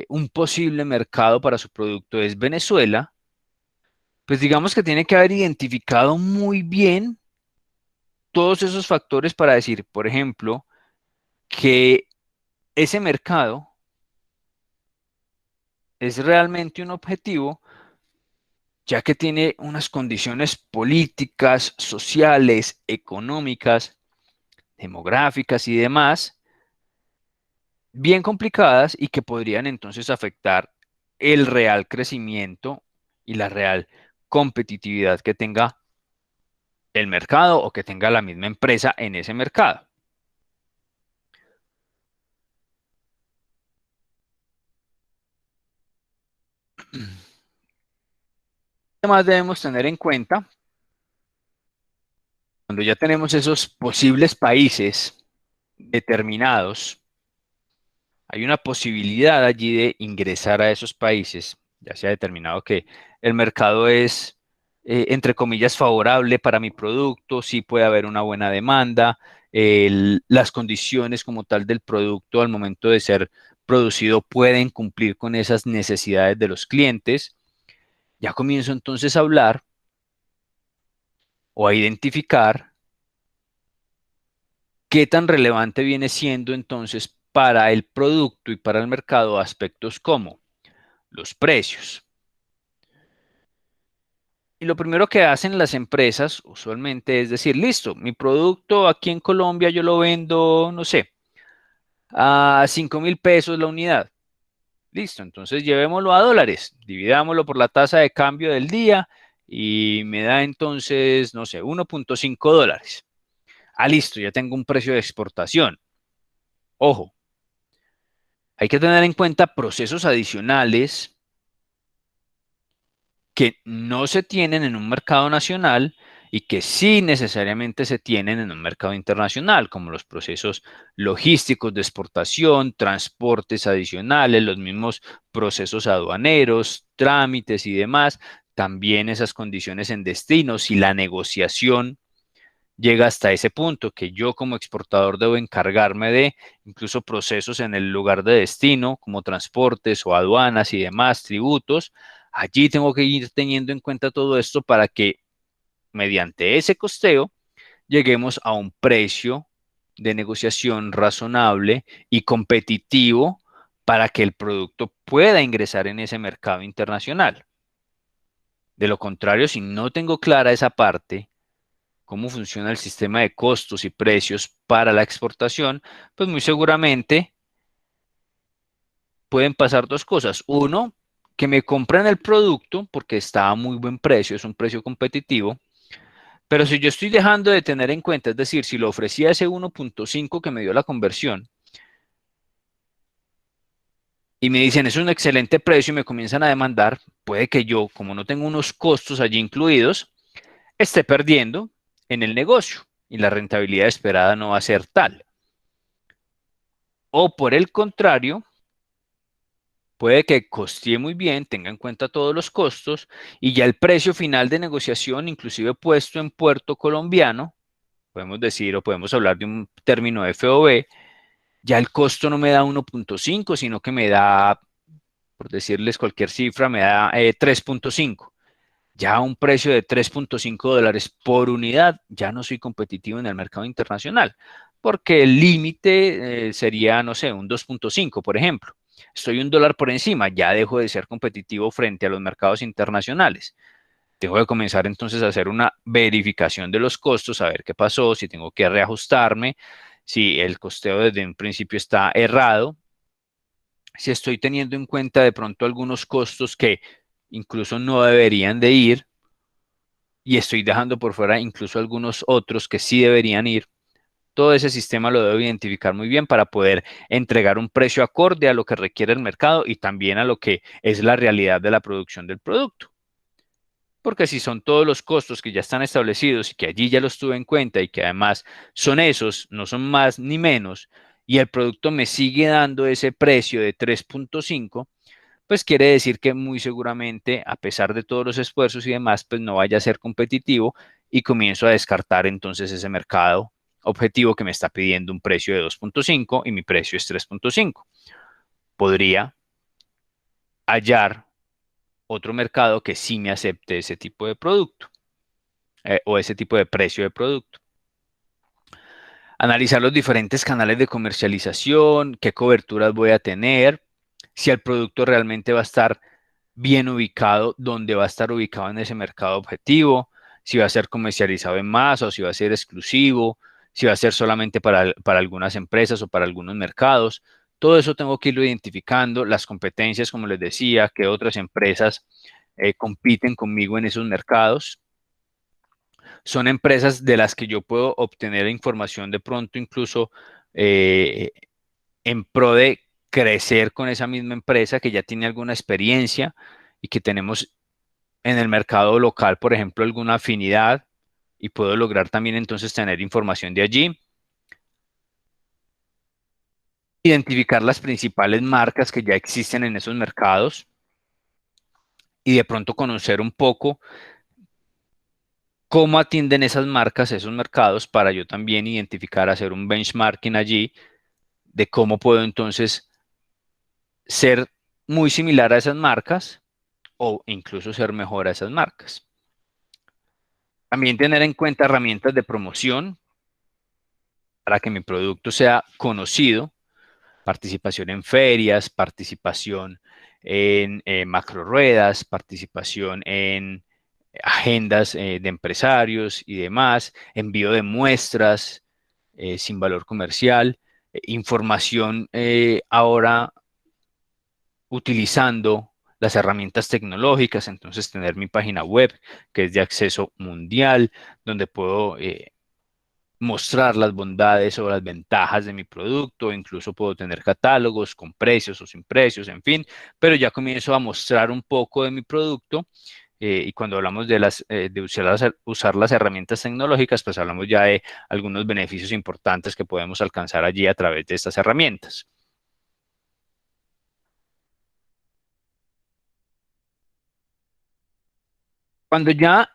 un posible mercado para su producto es Venezuela, pues digamos que tiene que haber identificado muy bien todos esos factores para decir, por ejemplo, que ese mercado es realmente un objetivo, ya que tiene unas condiciones políticas, sociales, económicas, demográficas y demás, bien complicadas y que podrían entonces afectar el real crecimiento y la real competitividad que tenga el mercado o que tenga la misma empresa en ese mercado. Además debemos tener en cuenta, cuando ya tenemos esos posibles países determinados, hay una posibilidad allí de ingresar a esos países. Ya se ha determinado que el mercado es, entre comillas, favorable para mi producto, sí puede haber una buena demanda, las condiciones como tal del producto al momento de ser producido pueden cumplir con esas necesidades de los clientes. Ya comienzo entonces a hablar o a identificar qué tan relevante viene siendo entonces para el producto y para el mercado aspectos como los precios. Y lo primero que hacen las empresas usualmente es decir, listo, mi producto aquí en Colombia yo lo vendo, no sé, a 5.000 pesos la unidad. Listo, entonces llevémoslo a dólares, dividámoslo por la tasa de cambio del día y me da entonces, no sé, 1.5 dólares. Ah, listo, ya tengo un precio de exportación. Ojo, hay que tener en cuenta procesos adicionales que no se tienen en un mercado nacional y que sí necesariamente se tienen en un mercado internacional, como los procesos logísticos de exportación, transportes adicionales, los mismos procesos aduaneros, trámites y demás, también esas condiciones en destino, si la negociación llega hasta ese punto que yo como exportador debo encargarme de incluso procesos en el lugar de destino, como transportes o aduanas y demás, tributos. Allí tengo que ir teniendo en cuenta todo esto para que mediante ese costeo lleguemos a un precio de negociación razonable y competitivo para que el producto pueda ingresar en ese mercado internacional. De lo contrario, si no tengo clara esa parte, cómo funciona el sistema de costos y precios para la exportación, pues muy seguramente pueden pasar dos cosas. Uno, que me compren el producto porque está a muy buen precio, es un precio competitivo, pero si yo estoy dejando de tener en cuenta, es decir, si lo ofrecía ese 1.5 que me dio la conversión y me dicen es un excelente precio y me comienzan a demandar, puede que yo, como no tengo unos costos allí incluidos, esté perdiendo en el negocio y la rentabilidad esperada no va a ser tal. O por el contrario, puede que costee muy bien, tenga en cuenta todos los costos y ya el precio final de negociación, inclusive puesto en puerto colombiano, podemos decir o podemos hablar de un término FOB, ya el costo no me da 1.5, sino que me da, por decirles cualquier cifra, me da 3.5. Ya un precio de 3.5 dólares por unidad, ya no soy competitivo en el mercado internacional, porque el límite sería, no sé, un 2.5, por ejemplo. Estoy un dólar por encima, ya dejo de ser competitivo frente a los mercados internacionales. Tengo que comenzar entonces a hacer una verificación de los costos, a ver qué pasó, si tengo que reajustarme, si el costeo desde un principio está errado, si estoy teniendo en cuenta de pronto algunos costos que incluso no deberían de ir y estoy dejando por fuera incluso algunos otros que sí deberían ir. Todo ese sistema lo debo identificar muy bien para poder entregar un precio acorde a lo que requiere el mercado y también a lo que es la realidad de la producción del producto. Porque si son todos los costos que ya están establecidos y que allí ya los tuve en cuenta y que además son esos, no son más ni menos, y el producto me sigue dando ese precio de 3.5, pues quiere decir que muy seguramente, a pesar de todos los esfuerzos y demás, pues no vaya a ser competitivo y comienzo a descartar entonces ese mercado objetivo que me está pidiendo un precio de 2.5 y mi precio es 3.5. Podría hallar otro mercado que sí me acepte ese tipo de producto o ese tipo de precio de producto. Analizar los diferentes canales de comercialización, qué coberturas voy a tener, si el producto realmente va a estar bien ubicado, dónde va a estar ubicado en ese mercado objetivo, si va a ser comercializado en masa o si va a ser exclusivo, si va a ser solamente para algunas empresas o para algunos mercados. Todo eso tengo que irlo identificando, las competencias, como les decía, que otras empresas compiten conmigo en esos mercados. Son empresas de las que yo puedo obtener información de pronto incluso en pro de crecer con esa misma empresa que ya tiene alguna experiencia y que tenemos en el mercado local, por ejemplo, alguna afinidad y puedo lograr también entonces tener información de allí. Identificar las principales marcas que ya existen en esos mercados y de pronto conocer un poco cómo atienden esas marcas, esos mercados, para yo también identificar, hacer un benchmarking allí de cómo puedo entonces ser muy similar a esas marcas o incluso ser mejor a esas marcas. También tener en cuenta herramientas de promoción para que mi producto sea conocido, participación en ferias, participación en macro ruedas, participación en agendas de empresarios y demás, envío de muestras sin valor comercial, información ahora utilizando las herramientas tecnológicas, entonces tener mi página web que es de acceso mundial, donde puedo mostrar las bondades o las ventajas de mi producto, incluso puedo tener catálogos con precios o sin precios, en fin, pero ya comienzo a mostrar un poco de mi producto y cuando hablamos de usar las herramientas tecnológicas, pues hablamos ya de algunos beneficios importantes que podemos alcanzar allí a través de estas herramientas. Cuando ya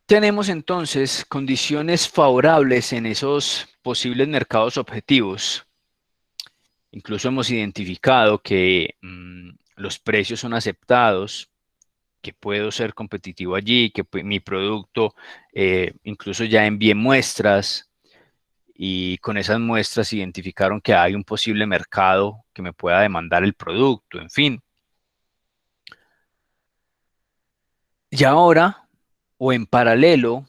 tenemos entonces condiciones favorables en esos posibles mercados objetivos, incluso hemos identificado que los precios son aceptados, que puedo ser competitivo allí, que mi producto incluso ya envié muestras y con esas muestras identificaron que hay un posible mercado que me pueda demandar el producto, en fin. Y ahora, o en paralelo,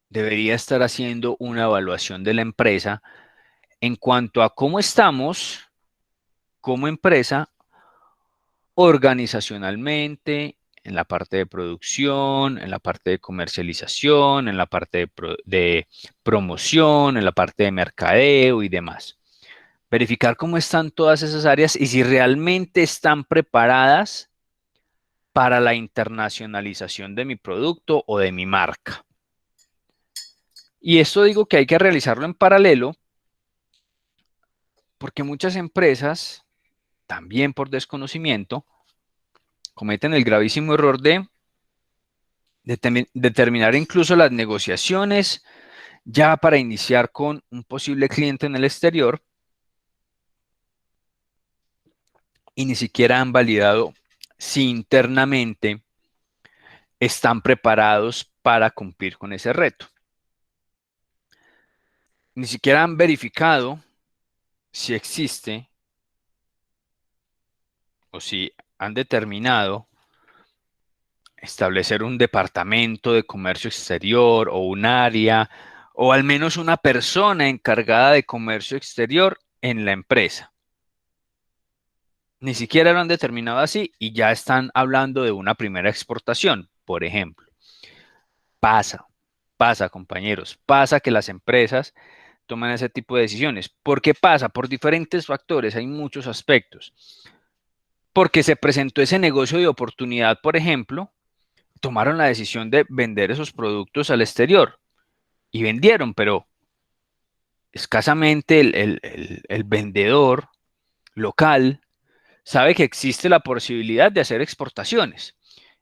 debería estar haciendo una evaluación de la empresa en cuanto a cómo estamos como empresa organizacionalmente, en la parte de producción, en la parte de comercialización, en la parte de promoción, en la parte de mercadeo y demás. Verificar cómo están todas esas áreas y si realmente están preparadas para la internacionalización de mi producto o de mi marca. Y esto digo que hay que realizarlo en paralelo porque muchas empresas, también por desconocimiento, cometen el gravísimo error de determinar incluso las negociaciones ya para iniciar con un posible cliente en el exterior y ni siquiera han validado si internamente están preparados para cumplir con ese reto. Ni siquiera han verificado si existe o si han determinado establecer un departamento de comercio exterior o un área o al menos una persona encargada de comercio exterior en la empresa. Ni siquiera lo han determinado así y ya están hablando de una primera exportación, por ejemplo. Pasa, compañeros, pasa que las empresas toman ese tipo de decisiones. ¿Por qué pasa? Por diferentes factores, hay muchos aspectos. Porque se presentó ese negocio de oportunidad, por ejemplo, tomaron la decisión de vender esos productos al exterior y vendieron, pero escasamente el vendedor local sabe que existe la posibilidad de hacer exportaciones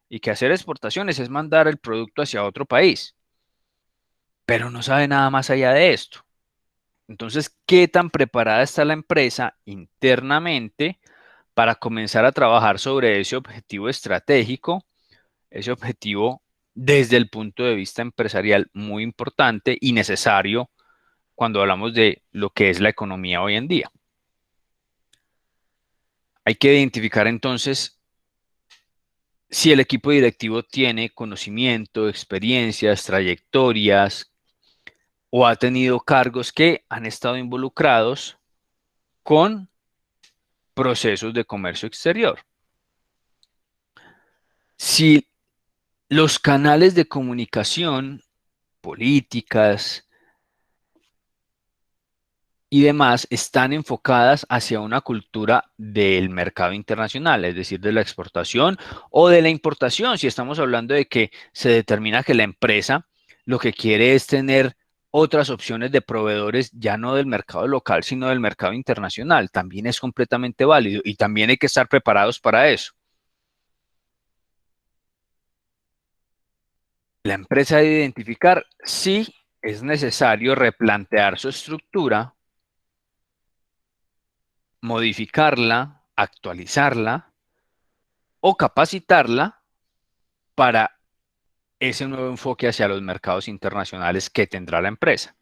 y que hacer exportaciones es mandar el producto hacia otro país, pero no sabe nada más allá de esto. Entonces, ¿qué tan preparada está la empresa internamente para comenzar a trabajar sobre ese objetivo estratégico, ese objetivo desde el punto de vista empresarial muy importante y necesario cuando hablamos de lo que es la economía hoy en día? Hay que identificar entonces si el equipo directivo tiene conocimiento, experiencias, trayectorias o ha tenido cargos que han estado involucrados con procesos de comercio exterior. Si los canales de comunicación, políticas y demás están enfocadas hacia una cultura del mercado internacional, es decir, de la exportación o de la importación, si estamos hablando de que se determina que la empresa lo que quiere es tener otras opciones de proveedores, ya no del mercado local, sino del mercado internacional, también es completamente válido y también hay que estar preparados para eso. La empresa debe identificar si es necesario replantear su estructura, modificarla, actualizarla o capacitarla para ese nuevo enfoque hacia los mercados internacionales que tendrá la empresa.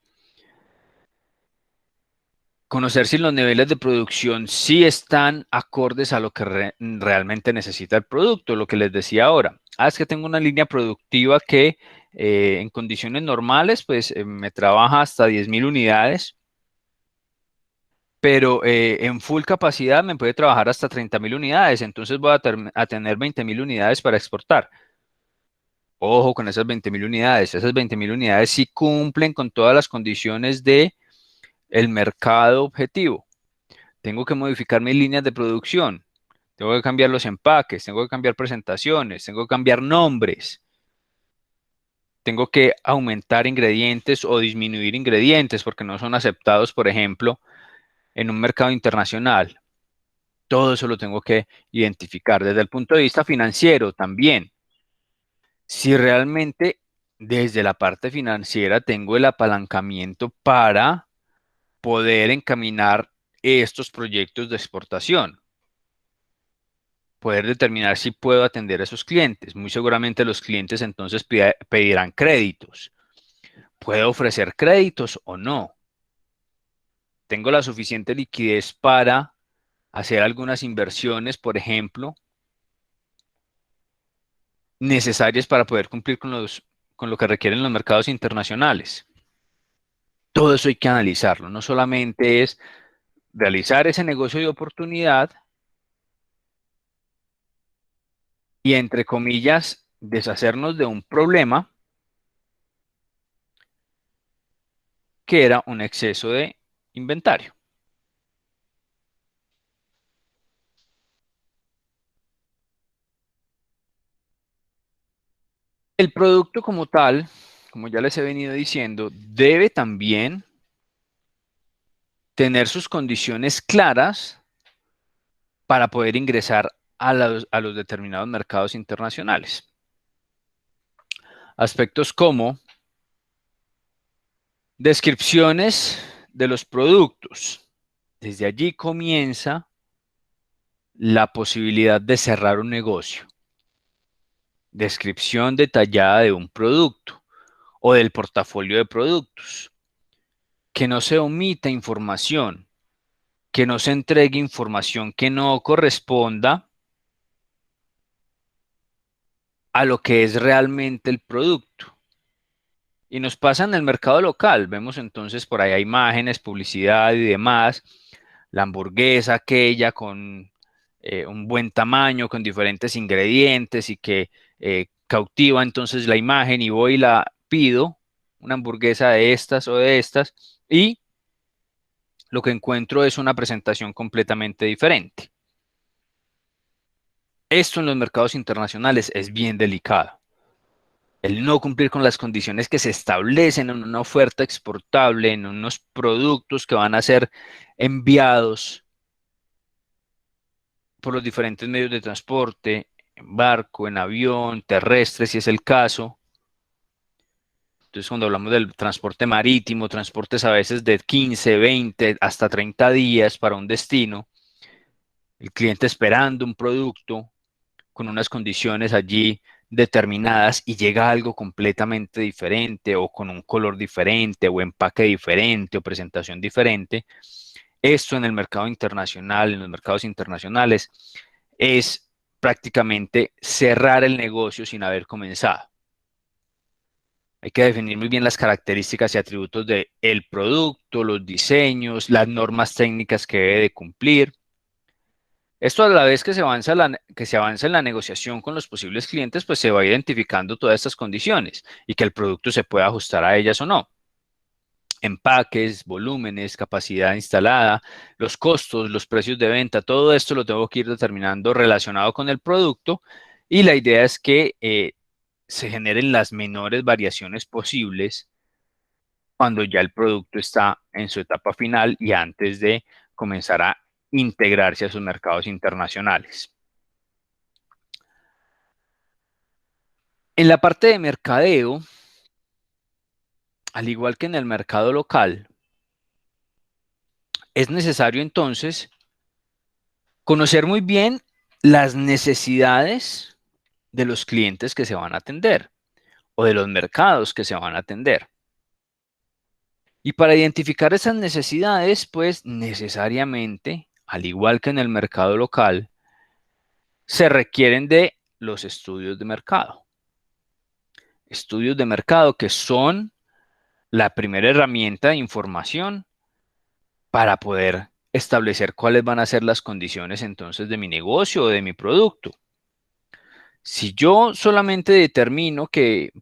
Conocer si los niveles de producción sí están acordes a lo que realmente necesita el producto, lo que les decía ahora. Es que tengo una línea productiva que en condiciones normales pues me trabaja hasta 10.000 unidades, pero en full capacidad me puede trabajar hasta 30.000 unidades, entonces voy a tener 20.000 unidades para exportar. Ojo con esas 20.000 unidades, esas 20.000 unidades sí cumplen con todas las condiciones del mercado objetivo. Tengo que modificar mis líneas de producción, tengo que cambiar los empaques, tengo que cambiar presentaciones, tengo que cambiar nombres, tengo que aumentar ingredientes o disminuir ingredientes porque no son aceptados, por ejemplo, en un mercado internacional. Todo eso lo tengo que identificar desde el punto de vista financiero también. Si realmente desde la parte financiera tengo el apalancamiento para poder encaminar estos proyectos de exportación, poder determinar si puedo atender a esos clientes. Muy seguramente los clientes entonces pedirán créditos. ¿Puedo ofrecer créditos o no? ¿Tengo la suficiente liquidez para hacer algunas inversiones, por ejemplo, necesarias para poder cumplir con lo que requieren los mercados internacionales? Todo eso hay que analizarlo, no solamente es realizar ese negocio de oportunidad y, entre comillas, deshacernos de un problema que era un exceso de inventario. El producto como tal, como ya les he venido diciendo, debe también tener sus condiciones claras para poder ingresar a los determinados mercados internacionales. Aspectos como descripciones de los productos. Desde allí comienza la posibilidad de cerrar un negocio. Descripción detallada de un producto o del portafolio de productos. Que no se omita información, que no se entregue información que no corresponda a lo que es realmente el producto. Y nos pasa en el mercado local, vemos entonces por ahí imágenes, publicidad y demás, la hamburguesa aquella con un buen tamaño, con diferentes ingredientes y que cautiva entonces la imagen y voy y la pido, una hamburguesa de estas o de estas, y lo que encuentro es una presentación completamente diferente. Esto en los mercados internacionales es bien delicado. El no cumplir con las condiciones que se establecen en una oferta exportable, en unos productos que van a ser enviados por los diferentes medios de transporte, en barco, en avión, terrestre, si es el caso. Entonces, cuando hablamos del transporte marítimo, transportes a veces de 15, 20, hasta 30 días para un destino, el cliente esperando un producto con unas condiciones allí determinadas y llega algo completamente diferente o con un color diferente o empaque diferente o presentación diferente. Esto en el mercado internacional, en los mercados internacionales, es prácticamente cerrar el negocio sin haber comenzado. Hay que definir muy bien las características y atributos del producto, los diseños, las normas técnicas que debe de cumplir. Esto a la vez que se avanza, en la negociación con los posibles clientes, pues se va identificando todas estas condiciones y que el producto se pueda ajustar a ellas o no. Empaques, volúmenes, capacidad instalada, los costos, los precios de venta, todo esto lo tengo que ir determinando relacionado con el producto y la idea es que se generen las menores variaciones posibles cuando ya el producto está en su etapa final y antes de comenzar a integrarse a sus mercados internacionales. En la parte de mercadeo, al igual que en el mercado local, es necesario entonces conocer muy bien las necesidades de los clientes que se van a atender o de los mercados que se van a atender. Y para identificar esas necesidades, pues necesariamente, al igual que en el mercado local, se requieren de los estudios de mercado. Estudios de mercado que son la primera herramienta de información para poder establecer cuáles van a ser las condiciones entonces de mi negocio o de mi producto. Si yo solamente determino que,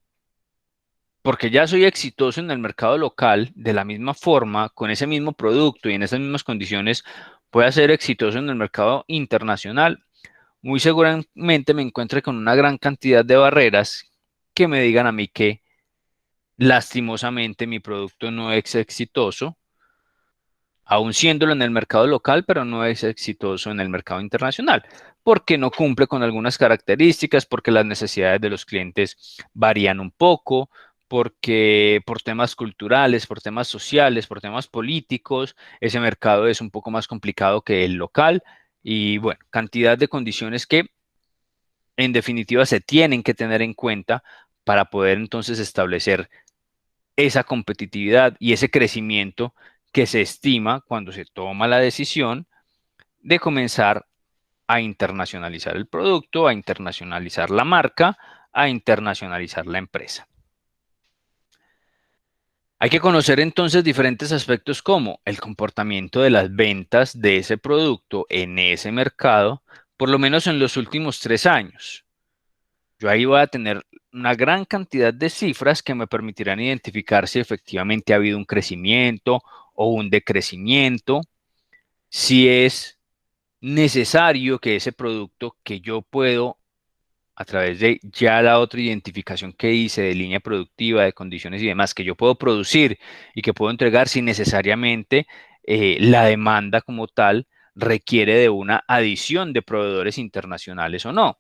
porque ya soy exitoso en el mercado local, de la misma forma, con ese mismo producto y en esas mismas condiciones, pueda ser exitoso en el mercado internacional, muy seguramente me encuentre con una gran cantidad de barreras que me digan a mí que lastimosamente mi producto no es exitoso, aún siéndolo en el mercado local, pero no es exitoso en el mercado internacional, porque no cumple con algunas características, porque las necesidades de los clientes varían un poco, porque por temas culturales, por temas sociales, por temas políticos, ese mercado es un poco más complicado que el local y bueno, cantidad de condiciones que en definitiva se tienen que tener en cuenta para poder entonces establecer esa competitividad y ese crecimiento que se estima cuando se toma la decisión de comenzar a internacionalizar el producto, a internacionalizar la marca, a internacionalizar la empresa. Hay que conocer entonces diferentes aspectos como el comportamiento de las ventas de ese producto en ese mercado, por lo menos en los últimos 3 años. Yo ahí voy a tener una gran cantidad de cifras que me permitirán identificar si efectivamente ha habido un crecimiento o un decrecimiento, si es necesario que ese producto que yo puedo, a través de ya la otra identificación que hice de línea productiva, de condiciones y demás, que yo puedo producir y que puedo entregar si necesariamente la demanda como tal requiere de una adición de proveedores internacionales o no,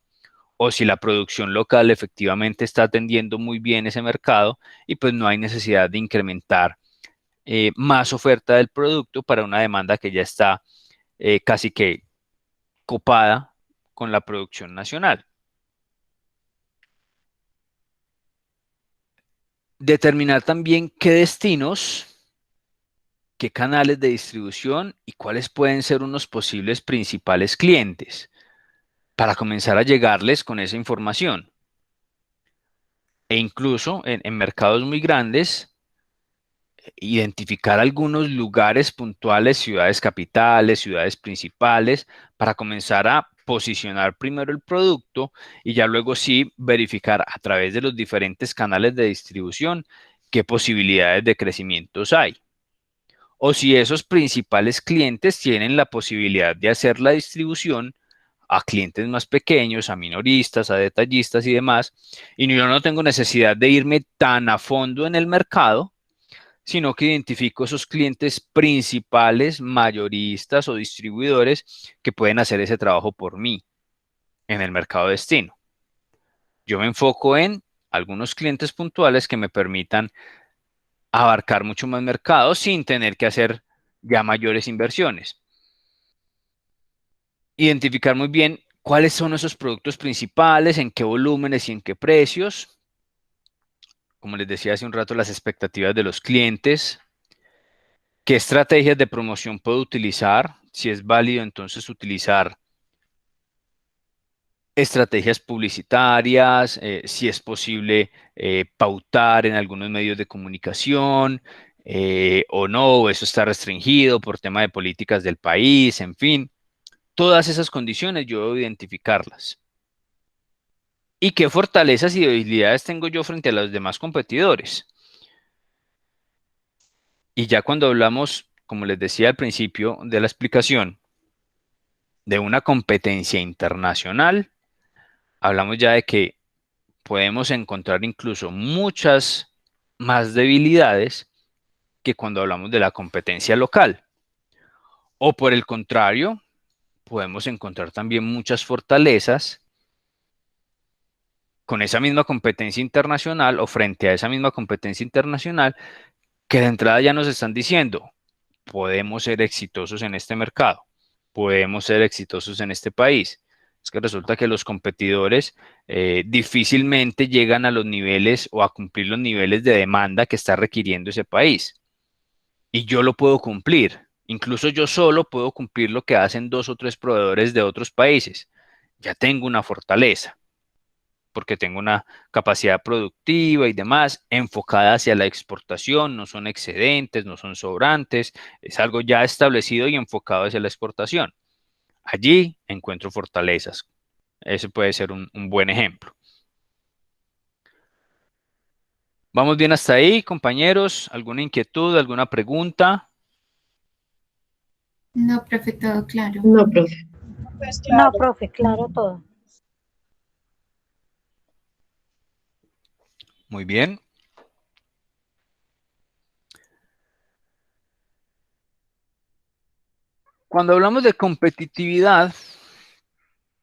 o si la producción local efectivamente está atendiendo muy bien ese mercado y pues no hay necesidad de incrementar más oferta del producto para una demanda que ya está casi que copada con la producción nacional. Determinar también qué destinos, qué canales de distribución y cuáles pueden ser unos posibles principales clientes para comenzar a llegarles con esa información. E incluso en mercados muy grandes, identificar algunos lugares puntuales, ciudades capitales, ciudades principales, para comenzar a posicionar primero el producto y ya luego sí verificar a través de los diferentes canales de distribución qué posibilidades de crecimientos hay. O si esos principales clientes tienen la posibilidad de hacer la distribución a clientes más pequeños, a minoristas, a detallistas y demás, y yo no tengo necesidad de irme tan a fondo en el mercado, sino que identifico esos clientes principales, mayoristas o distribuidores que pueden hacer ese trabajo por mí en el mercado destino. Yo me enfoco en algunos clientes puntuales que me permitan abarcar mucho más mercado sin tener que hacer ya mayores inversiones. Identificar muy bien cuáles son esos productos principales, en qué volúmenes y en qué precios. Como les decía hace un rato, las expectativas de los clientes. ¿Qué estrategias de promoción puedo utilizar? Si es válido, entonces utilizar estrategias publicitarias, si es posible pautar en algunos medios de comunicación o no, eso está restringido por tema de políticas del país, en fin. Todas esas condiciones yo debo identificarlas. ¿Y qué fortalezas y debilidades tengo yo frente a los demás competidores? Y ya cuando hablamos, como les decía al principio de la explicación, de una competencia internacional, hablamos ya de que podemos encontrar incluso muchas más debilidades que cuando hablamos de la competencia local. O por el contrario, podemos encontrar también muchas fortalezas con esa misma competencia internacional o frente a esa misma competencia internacional que de entrada ya nos están diciendo, podemos ser exitosos en este mercado, podemos ser exitosos en este país. Es que resulta que los competidores difícilmente llegan a los niveles o a cumplir los niveles de demanda que está requiriendo ese país. Y yo lo puedo cumplir. Incluso yo solo puedo cumplir lo que hacen 2 o 3 proveedores de otros países. Ya tengo una fortaleza porque tengo una capacidad productiva y demás enfocada hacia la exportación, no son excedentes, no son sobrantes, es algo ya establecido y enfocado hacia la exportación. Allí encuentro fortalezas. Ese puede ser un buen ejemplo. ¿Vamos bien hasta ahí, compañeros? ¿Alguna inquietud, alguna pregunta? No, profe, todo claro. No, profe. Pues No, claro. profe, claro todo. Muy bien. Cuando hablamos de competitividad,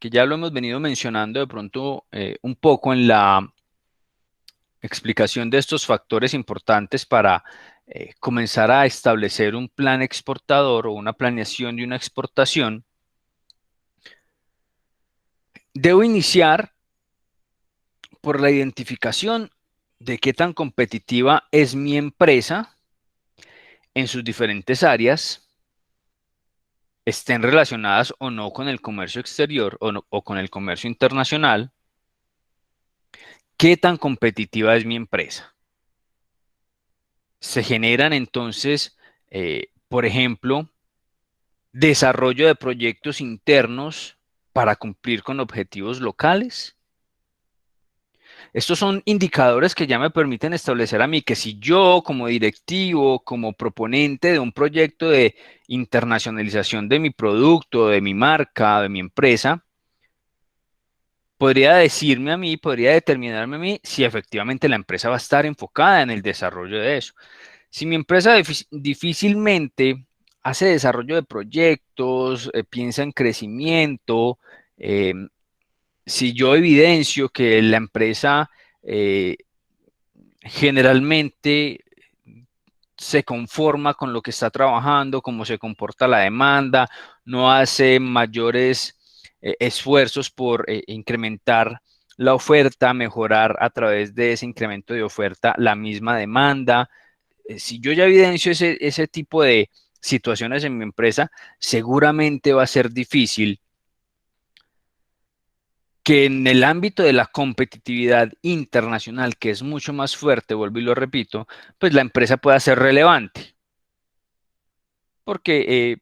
que ya lo hemos venido mencionando de pronto un poco en la explicación de estos factores importantes para comenzar a establecer un plan exportador o una planeación de una exportación, debo iniciar por la identificación de qué tan competitiva es mi empresa en sus diferentes áreas, estén relacionadas o no con el comercio exterior o con el comercio internacional, qué tan competitiva es mi empresa. Se generan entonces, por ejemplo, desarrollo de proyectos internos para cumplir con objetivos locales. Estos son indicadores que ya me permiten establecer a mí que si yo como directivo, como proponente de un proyecto de internacionalización de mi producto, de mi marca, de mi empresa, podría decirme a mí, podría determinarme a mí si efectivamente la empresa va a estar enfocada en el desarrollo de eso. Si mi empresa difícilmente hace desarrollo de proyectos, piensa en crecimiento, si yo evidencio que la empresa generalmente se conforma con lo que está trabajando, cómo se comporta la demanda, no hace mayores esfuerzos por incrementar la oferta, mejorar a través de ese incremento de oferta la misma demanda. Si yo ya evidencio ese tipo de situaciones en mi empresa, seguramente va a ser difícil que en el ámbito de la competitividad internacional, que es mucho más fuerte, vuelvo y lo repito, pues la empresa pueda ser relevante. Porque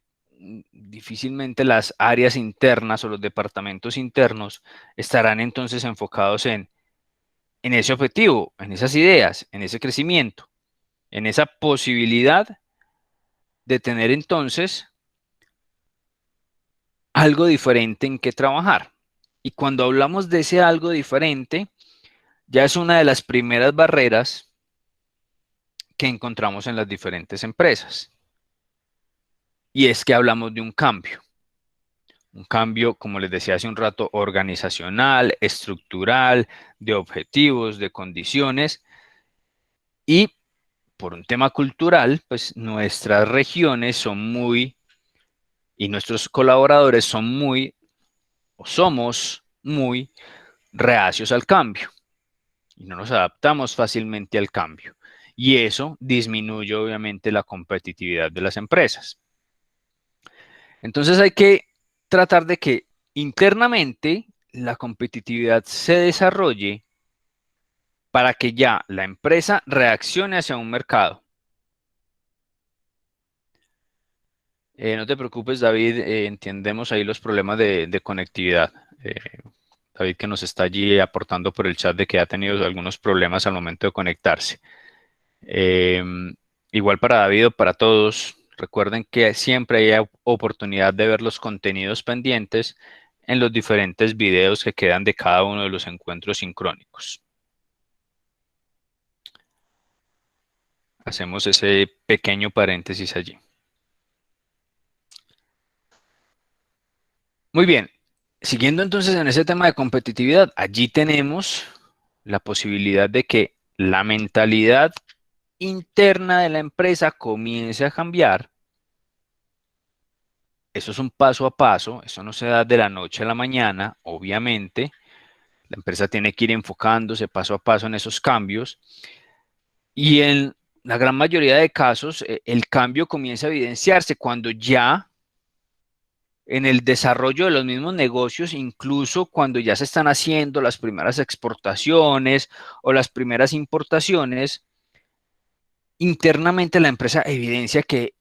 difícilmente las áreas internas o los departamentos internos estarán entonces enfocados en ese objetivo, en esas ideas, en ese crecimiento, en esa posibilidad de tener entonces algo diferente en que trabajar. Y cuando hablamos de ese algo diferente, ya es una de las primeras barreras que encontramos en las diferentes empresas. Y es que hablamos de un cambio, como les decía hace un rato, organizacional, estructural, de objetivos, de condiciones. Y por un tema cultural, pues nuestras regiones son muy, y nuestros colaboradores son muy, o somos muy reacios al cambio. Y no nos adaptamos fácilmente al cambio. Y eso disminuye obviamente la competitividad de las empresas. Entonces hay que tratar de que internamente la competitividad se desarrolle para que ya la empresa reaccione hacia un mercado. No te preocupes, David, entendemos ahí los problemas de conectividad. David, que nos está allí aportando por el chat de que ha tenido algunos problemas al momento de conectarse. Igual para David o para todos, recuerden que siempre hay oportunidad de ver los contenidos pendientes en los diferentes videos que quedan de cada uno de los encuentros sincrónicos. Hacemos ese pequeño paréntesis allí. Muy bien, siguiendo entonces en ese tema de competitividad, allí tenemos la posibilidad de que la mentalidad interna de la empresa comience a cambiar. Eso es un paso a paso, eso no se da de la noche a la mañana, obviamente. La empresa tiene que ir enfocándose paso a paso en esos cambios. Y en la gran mayoría de casos, el cambio comienza a evidenciarse cuando ya en el desarrollo de los mismos negocios, incluso cuando ya se están haciendo las primeras exportaciones o las primeras importaciones, internamente la empresa evidencia que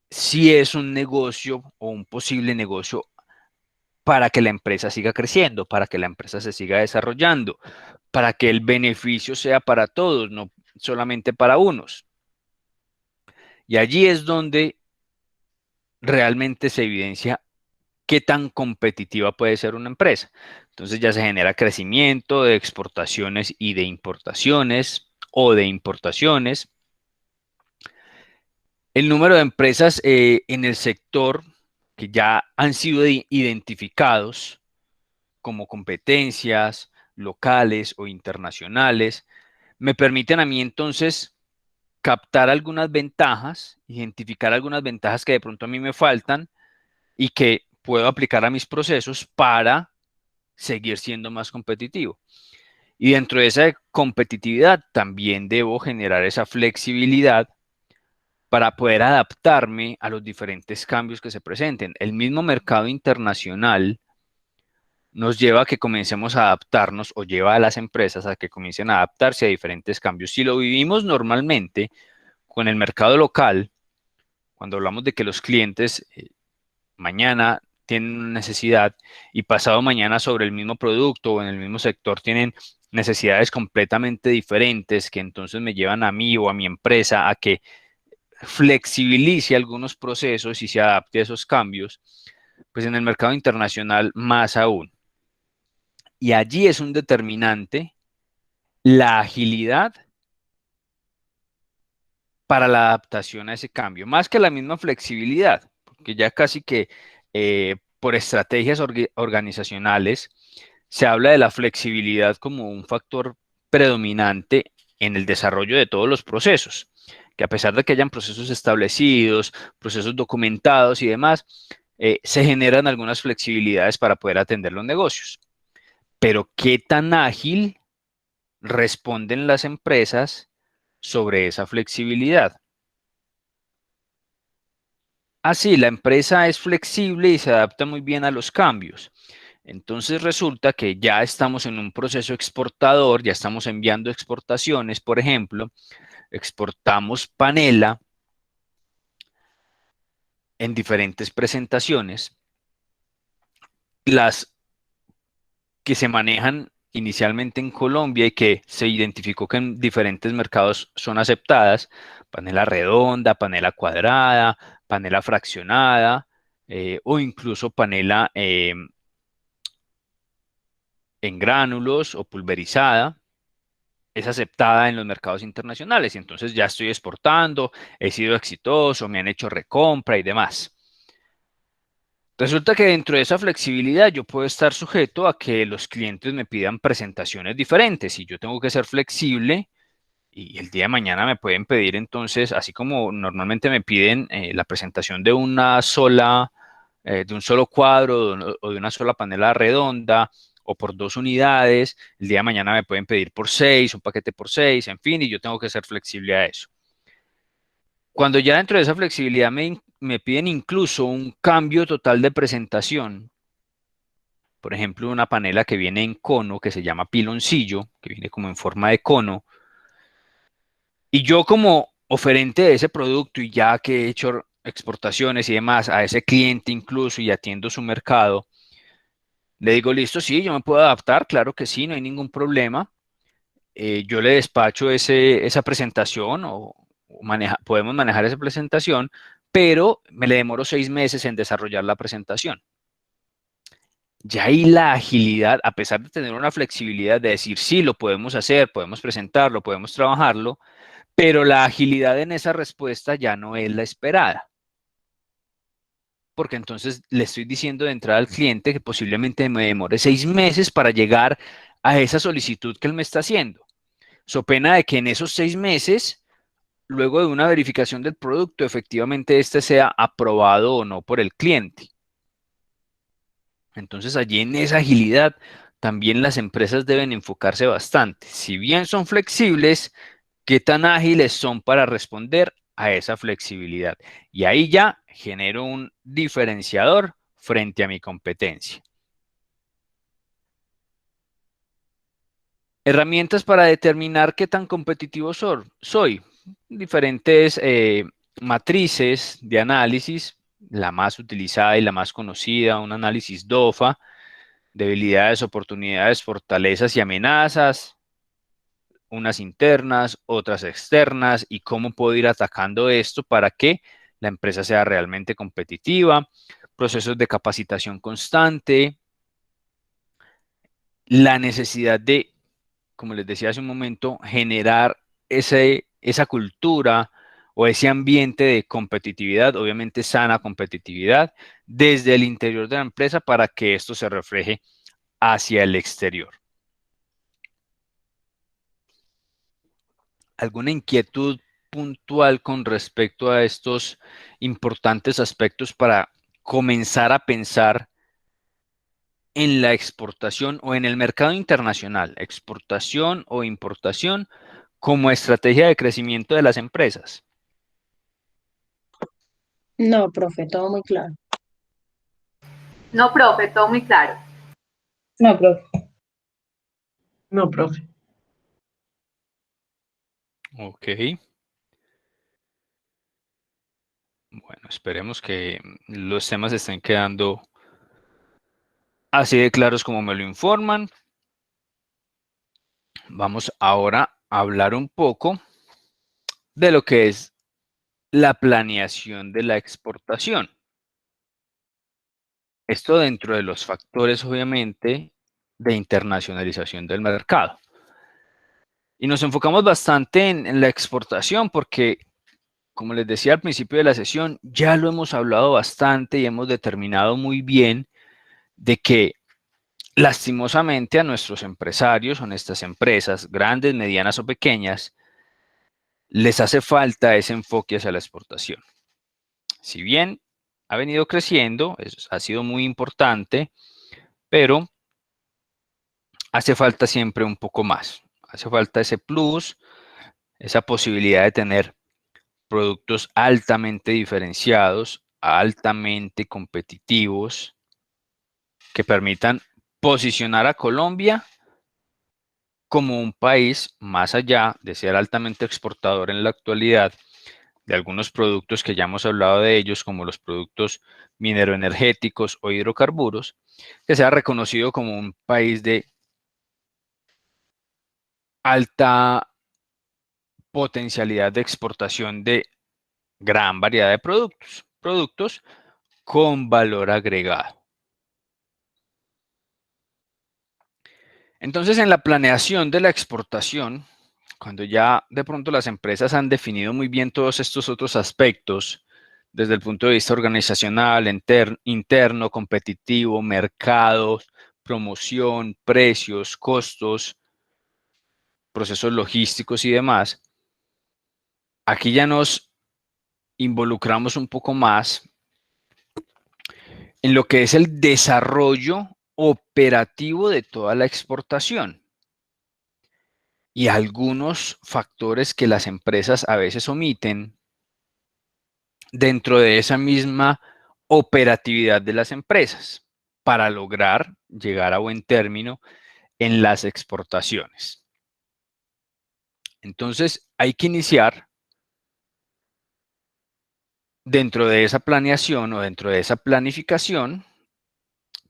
sí es un negocio o un posible negocio para que la empresa siga creciendo, para que la empresa se siga desarrollando, para que el beneficio sea para todos, no solamente para unos. Y allí es donde realmente se evidencia qué tan competitiva puede ser una empresa. Entonces ya se genera crecimiento de exportaciones y de importaciones o de importaciones. El número de empresas en el sector que ya han sido identificados como competencias locales o internacionales me permiten a mí entonces captar algunas ventajas, identificar algunas ventajas que de pronto a mí me faltan y que puedo aplicar a mis procesos para seguir siendo más competitivo. Y dentro de esa competitividad también debo generar esa flexibilidad para poder adaptarme a los diferentes cambios que se presenten. El mismo mercado internacional nos lleva a que comencemos a adaptarnos o lleva a las empresas a que comiencen a adaptarse a diferentes cambios. Si lo vivimos normalmente con el mercado local, cuando hablamos de que los clientes mañana tienen una necesidad y pasado mañana sobre el mismo producto o en el mismo sector tienen necesidades completamente diferentes que entonces me llevan a mí o a mi empresa a que flexibilice algunos procesos y se adapte a esos cambios, pues en el mercado internacional más aún. Y allí es un determinante la agilidad para la adaptación a ese cambio, más que la misma flexibilidad, porque ya casi que por estrategias organizacionales se habla de la flexibilidad como un factor predominante en el desarrollo de todos los procesos, que a pesar de que hayan procesos establecidos, procesos documentados y demás, se generan algunas flexibilidades para poder atender los negocios. Pero ¿qué tan ágil responden las empresas sobre esa flexibilidad? Así, la empresa es flexible y se adapta muy bien a los cambios. Entonces resulta que ya estamos en un proceso exportador, ya estamos enviando exportaciones, por ejemplo, exportamos panela en diferentes presentaciones, las que se manejan inicialmente en Colombia y que se identificó que en diferentes mercados son aceptadas, panela redonda, panela cuadrada, panela fraccionada o incluso panela en gránulos o pulverizada, es aceptada en los mercados internacionales y entonces ya estoy exportando, he sido exitoso, me han hecho recompra y demás. Resulta que dentro de esa flexibilidad yo puedo estar sujeto a que los clientes me pidan presentaciones diferentes y yo tengo que ser flexible y el día de mañana me pueden pedir entonces, así como normalmente me piden la presentación de una sola, de un solo cuadro o de una sola panela redonda o por 2 unidades, el día de mañana me pueden pedir por 6, un paquete por 6, en fin, y yo tengo que ser flexible a eso. Cuando ya dentro de esa flexibilidad me piden incluso un cambio total de presentación, por ejemplo, una panela que viene en cono, que se llama piloncillo, que viene como en forma de cono, y yo como oferente de ese producto y ya que he hecho exportaciones y demás a ese cliente incluso y atiendo su mercado, le digo, listo, sí, yo me puedo adaptar, claro que sí, no hay ningún problema. Yo le despacho esa presentación o podemos manejar esa presentación, pero me le demoro 6 meses en desarrollar la presentación. Ya ahí la agilidad, a pesar de tener una flexibilidad de decir, sí, lo podemos hacer, podemos presentarlo, podemos trabajarlo, pero la agilidad en esa respuesta ya no es la esperada. Porque entonces le estoy diciendo de entrada al cliente que posiblemente me demore 6 meses para llegar a esa solicitud que él me está haciendo. So pena de que en esos 6 meses, luego de una verificación del producto, efectivamente este sea aprobado o no por el cliente. Entonces allí en esa agilidad también las empresas deben enfocarse bastante. Si bien son flexibles, ¿qué tan ágiles son para responder a esa flexibilidad? Y ahí ya genero un diferenciador frente a mi competencia. Herramientas para determinar qué tan competitivo soy. Diferentes matrices de análisis, la más utilizada y la más conocida, un análisis DOFA, debilidades, oportunidades, fortalezas y amenazas, unas internas, otras externas, y cómo puedo ir atacando esto para que la empresa sea realmente competitiva, procesos de capacitación constante, la necesidad de, como les decía hace un momento, generar esa cultura o ese ambiente de competitividad, obviamente sana competitividad, desde el interior de la empresa para que esto se refleje hacia el exterior. ¿Alguna inquietud puntual con respecto a estos importantes aspectos para comenzar a pensar en la exportación o en el mercado internacional, exportación o importación, como estrategia de crecimiento de las empresas? No, profe, todo muy claro. No, profe, todo muy claro. No, profe. No, profe. Ok. Bueno, esperemos que los temas estén quedando así de claros como me lo informan. Vamos ahora a hablar un poco de lo que es la planeación de la exportación. Esto dentro de los factores, obviamente, de internacionalización del mercado. Y nos enfocamos bastante en la exportación porque, como les decía al principio de la sesión, ya lo hemos hablado bastante y hemos determinado muy bien de que lastimosamente a nuestros empresarios o nuestras empresas, grandes, medianas o pequeñas, les hace falta ese enfoque hacia la exportación. Si bien ha venido creciendo, ha sido muy importante, pero hace falta siempre un poco más. Hace falta ese plus, esa posibilidad de tener productos altamente diferenciados, altamente competitivos, que permitan posicionar a Colombia como un país, más allá de ser altamente exportador en la actualidad de algunos productos que ya hemos hablado de ellos, como los productos mineroenergéticos o hidrocarburos, que sea reconocido como un país de alta potencialidad de exportación de gran variedad de productos con valor agregado. Entonces, en la planeación de la exportación, cuando ya de pronto las empresas han definido muy bien todos estos otros aspectos, desde el punto de vista organizacional, interno, competitivo, mercados, promoción, precios, costos, procesos logísticos y demás, aquí ya nos involucramos un poco más en lo que es el desarrollo operativo de toda la exportación y algunos factores que las empresas a veces omiten dentro de esa misma operatividad de las empresas. para lograr llegar a buen término en las exportaciones. Entonces, hay que iniciar dentro de esa planeación o dentro de esa planificación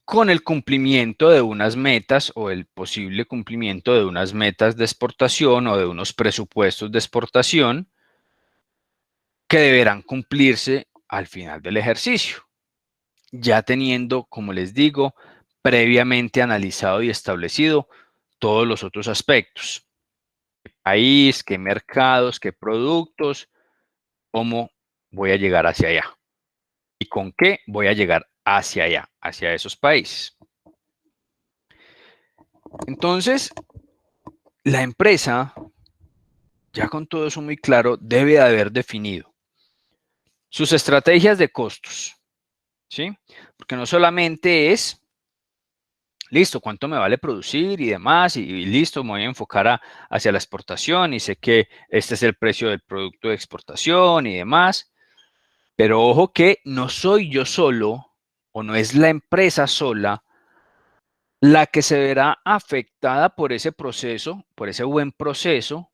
con el cumplimiento de unas metas o el posible cumplimiento de unas metas de exportación o de unos presupuestos de exportación que deberán cumplirse al final del ejercicio, ya teniendo, como les digo, previamente analizado y establecido todos los otros aspectos. ¿Qué país, qué mercados, qué productos, cómo voy a llegar hacia allá? ¿Y con qué voy a llegar hacia allá, hacia esos países? Entonces, la empresa, ya con todo eso muy claro, debe de haber definido sus estrategias de costos, ¿sí? Porque no solamente es, listo, cuánto me vale producir y demás, y listo, me voy a enfocar hacia la exportación y sé que este es el precio del producto de exportación y demás, pero ojo que no soy yo solo o no es la empresa sola la que se verá afectada por ese proceso, por ese buen proceso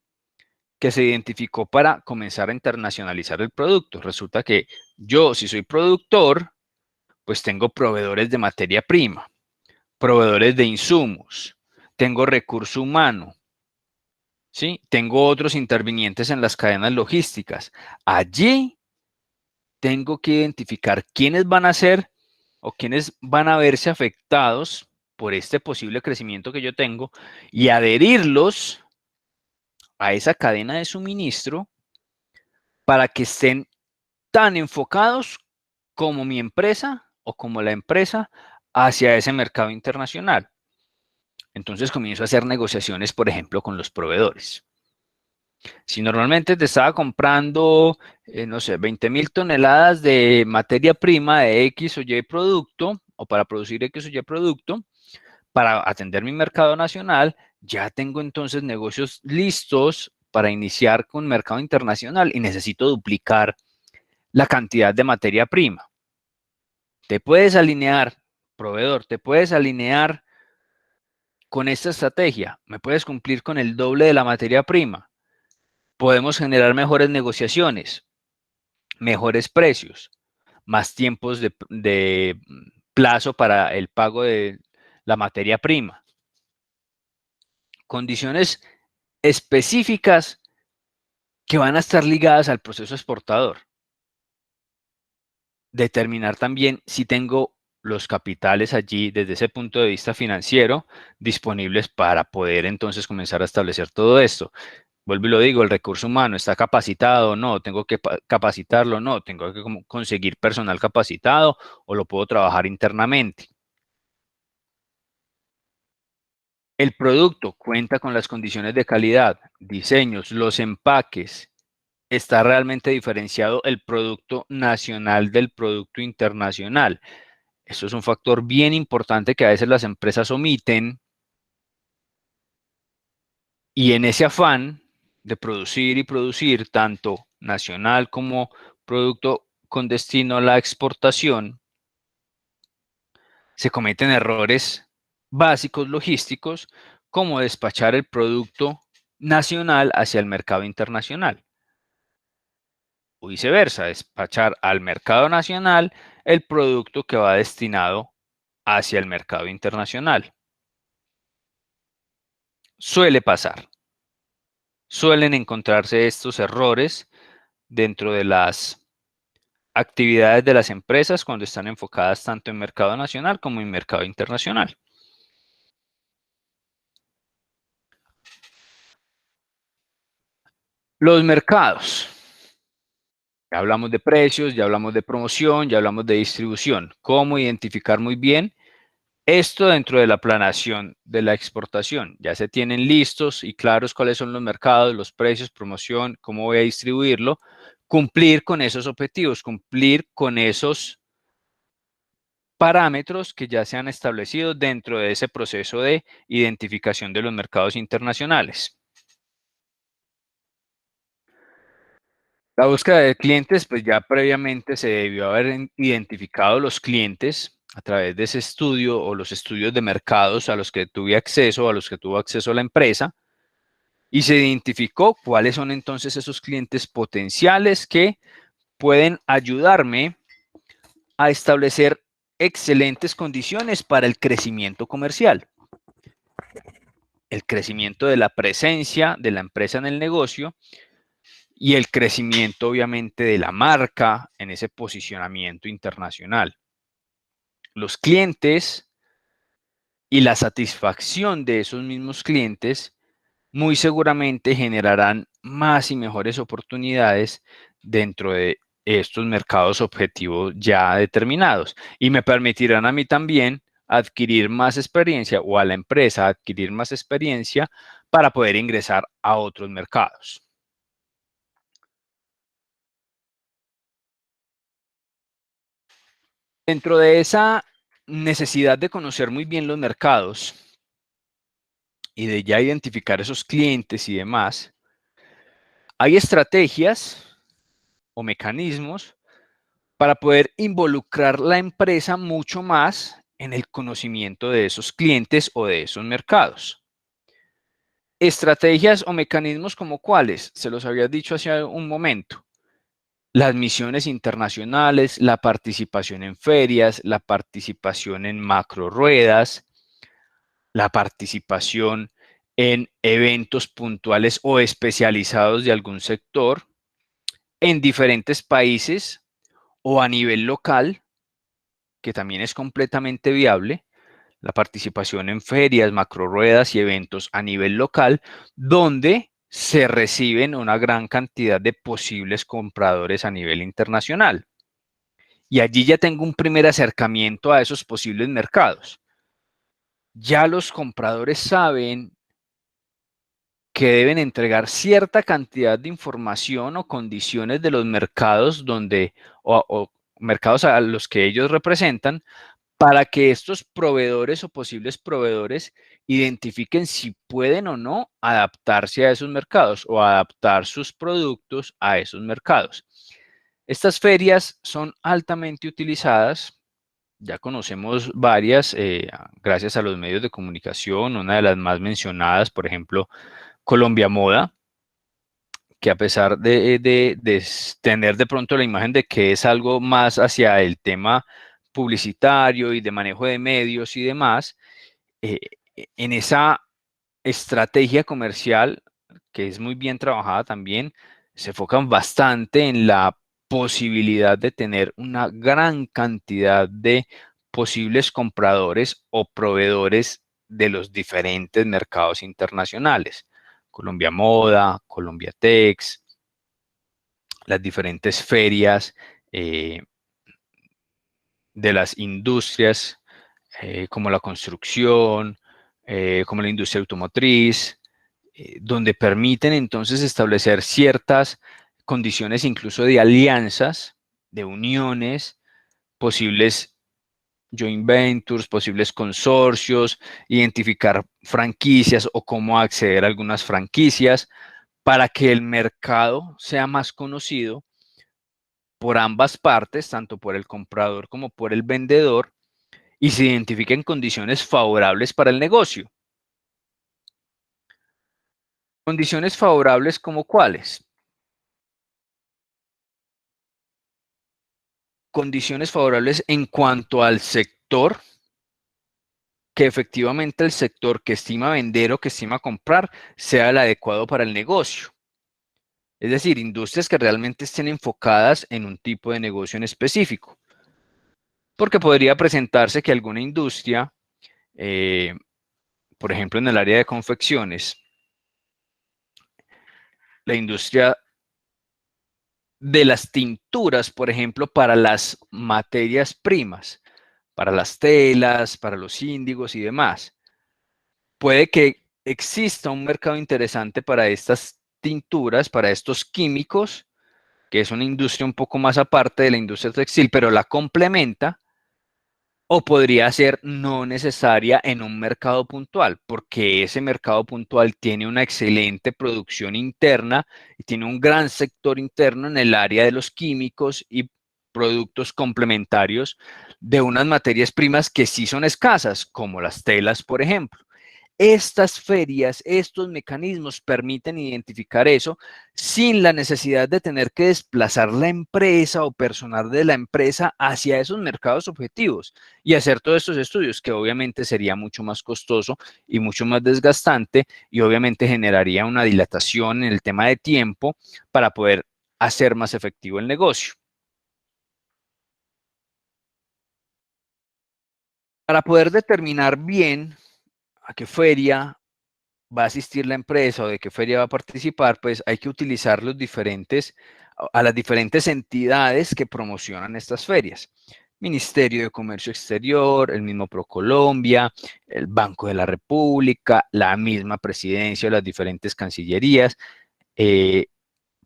que se identificó para comenzar a internacionalizar el producto. Resulta que yo, si soy productor, pues tengo proveedores de materia prima, proveedores de insumos, tengo recurso humano, ¿sí? Tengo otros intervinientes en las cadenas logísticas. Allí tengo que identificar quiénes van a ser o quiénes van a verse afectados por este posible crecimiento que yo tengo y adherirlos a esa cadena de suministro para que estén tan enfocados como mi empresa o como la empresa hacia ese mercado internacional. Entonces comienzo a hacer negociaciones, por ejemplo, con los proveedores. Si normalmente te estaba comprando, no sé, 20.000 toneladas de materia prima de X o Y producto, o para producir X o Y producto, para atender mi mercado nacional, ya tengo entonces negocios listos para iniciar con mercado internacional y necesito duplicar la cantidad de materia prima. Te puedes alinear, proveedor, te puedes alinear con esta estrategia. Me puedes cumplir con el doble de la materia prima. Podemos generar mejores negociaciones, mejores precios, más tiempos de plazo para el pago de la materia prima. Condiciones específicas que van a estar ligadas al proceso exportador. Determinar también si tengo los capitales allí desde ese punto de vista financiero disponibles para poder entonces comenzar a establecer todo esto. Vuelvo y lo digo, el recurso humano está capacitado o no, tengo que capacitarlo o no, tengo que conseguir personal capacitado o lo puedo trabajar internamente. El producto cuenta con las condiciones de calidad, diseños, los empaques. ¿Está realmente diferenciado el producto nacional del producto internacional? Eso es un factor bien importante que a veces las empresas omiten y en ese afán de producir y producir tanto nacional como producto con destino a la exportación, se cometen errores básicos logísticos como despachar el producto nacional hacia el mercado internacional o viceversa, despachar al mercado nacional el producto que va destinado hacia el mercado internacional. Suele pasar. Suelen encontrarse estos errores dentro de las actividades de las empresas cuando están enfocadas tanto en mercado nacional como en mercado internacional. Los mercados. Ya hablamos de precios, ya hablamos de promoción, ya hablamos de distribución. ¿Cómo identificar muy bien esto dentro de la planeación de la exportación? Ya se tienen listos y claros cuáles son los mercados, los precios, promoción, cómo voy a distribuirlo. Cumplir con esos objetivos, cumplir con esos parámetros que ya se han establecido dentro de ese proceso de identificación de los mercados internacionales. La búsqueda de clientes, pues ya previamente se debió haber identificado los clientes a través de ese estudio o los estudios de mercados a los que tuve acceso, a los que tuvo acceso la empresa, y se identificó cuáles son entonces esos clientes potenciales que pueden ayudarme a establecer excelentes condiciones para el crecimiento comercial. El crecimiento de la presencia de la empresa en el negocio y el crecimiento, obviamente, de la marca en ese posicionamiento internacional. Los clientes y la satisfacción de esos mismos clientes muy seguramente generarán más y mejores oportunidades dentro de estos mercados objetivos ya determinados y me permitirán a mí también adquirir más experiencia o a la empresa adquirir más experiencia para poder ingresar a otros mercados. Dentro de esa necesidad de conocer muy bien los mercados y de ya identificar esos clientes y demás, hay estrategias o mecanismos para poder involucrar la empresa mucho más en el conocimiento de esos clientes o de esos mercados. Estrategias o mecanismos como cuáles, se los había dicho hace un momento. Las misiones internacionales, la participación en ferias, la participación en macro ruedas, la participación en eventos puntuales o especializados de algún sector en diferentes países o a nivel local, que también es completamente viable, la participación en ferias, macroruedas y eventos a nivel local, donde se reciben una gran cantidad de posibles compradores a nivel internacional. Y allí ya tengo un primer acercamiento a esos posibles mercados. Ya los compradores saben que deben entregar cierta cantidad de información o condiciones de los mercados o mercados a los que ellos representan para que estos proveedores o posibles proveedores identifiquen si pueden o no adaptarse a esos mercados o adaptar sus productos a esos mercados. Estas ferias son altamente utilizadas, ya conocemos varias gracias a los medios de comunicación, una de las más mencionadas, por ejemplo, Colombia Moda, que a pesar de tener de pronto la imagen de que es algo más hacia el tema publicitario y de manejo de medios y demás, en esa estrategia comercial, que es muy bien trabajada también, se enfocan bastante en la posibilidad de tener una gran cantidad de posibles compradores o proveedores de los diferentes mercados internacionales. Colombia Moda, Colombia Tex, las diferentes ferias de las industrias como la construcción, como la industria automotriz, donde permiten entonces establecer ciertas condiciones incluso de alianzas, de uniones, posibles joint ventures, posibles consorcios, identificar franquicias o cómo acceder a algunas franquicias para que el mercado sea más conocido por ambas partes, tanto por el comprador como por el vendedor, y se identifiquen condiciones favorables para el negocio. Condiciones favorables como cuáles. Condiciones favorables en cuanto al sector, que efectivamente el sector que estima vender o que estima comprar sea el adecuado para el negocio. Es decir, industrias que realmente estén enfocadas en un tipo de negocio en específico. Porque podría presentarse que alguna industria, por ejemplo en el área de confecciones, la industria de las tinturas, por ejemplo, para las materias primas, para las telas, para los índigos y demás. Puede que exista un mercado interesante para estas tinturas, para estos químicos, que es una industria un poco más aparte de la industria textil, pero la complementa, o podría ser no necesaria en un mercado puntual, porque ese mercado puntual tiene una excelente producción interna y tiene un gran sector interno en el área de los químicos y productos complementarios de unas materias primas que sí son escasas, como las telas, por ejemplo. Estas ferias, estos mecanismos permiten identificar eso sin la necesidad de tener que desplazar la empresa o personal de la empresa hacia esos mercados objetivos y hacer todos estos estudios, que obviamente sería mucho más costoso y mucho más desgastante y obviamente generaría una dilatación en el tema de tiempo para poder hacer más efectivo el negocio. Para poder determinar bien a qué feria va a asistir la empresa o de qué feria va a participar, pues hay que utilizar a las diferentes entidades que promocionan estas ferias. Ministerio de Comercio Exterior, el mismo ProColombia, el Banco de la República, la misma presidencia o las diferentes cancillerías,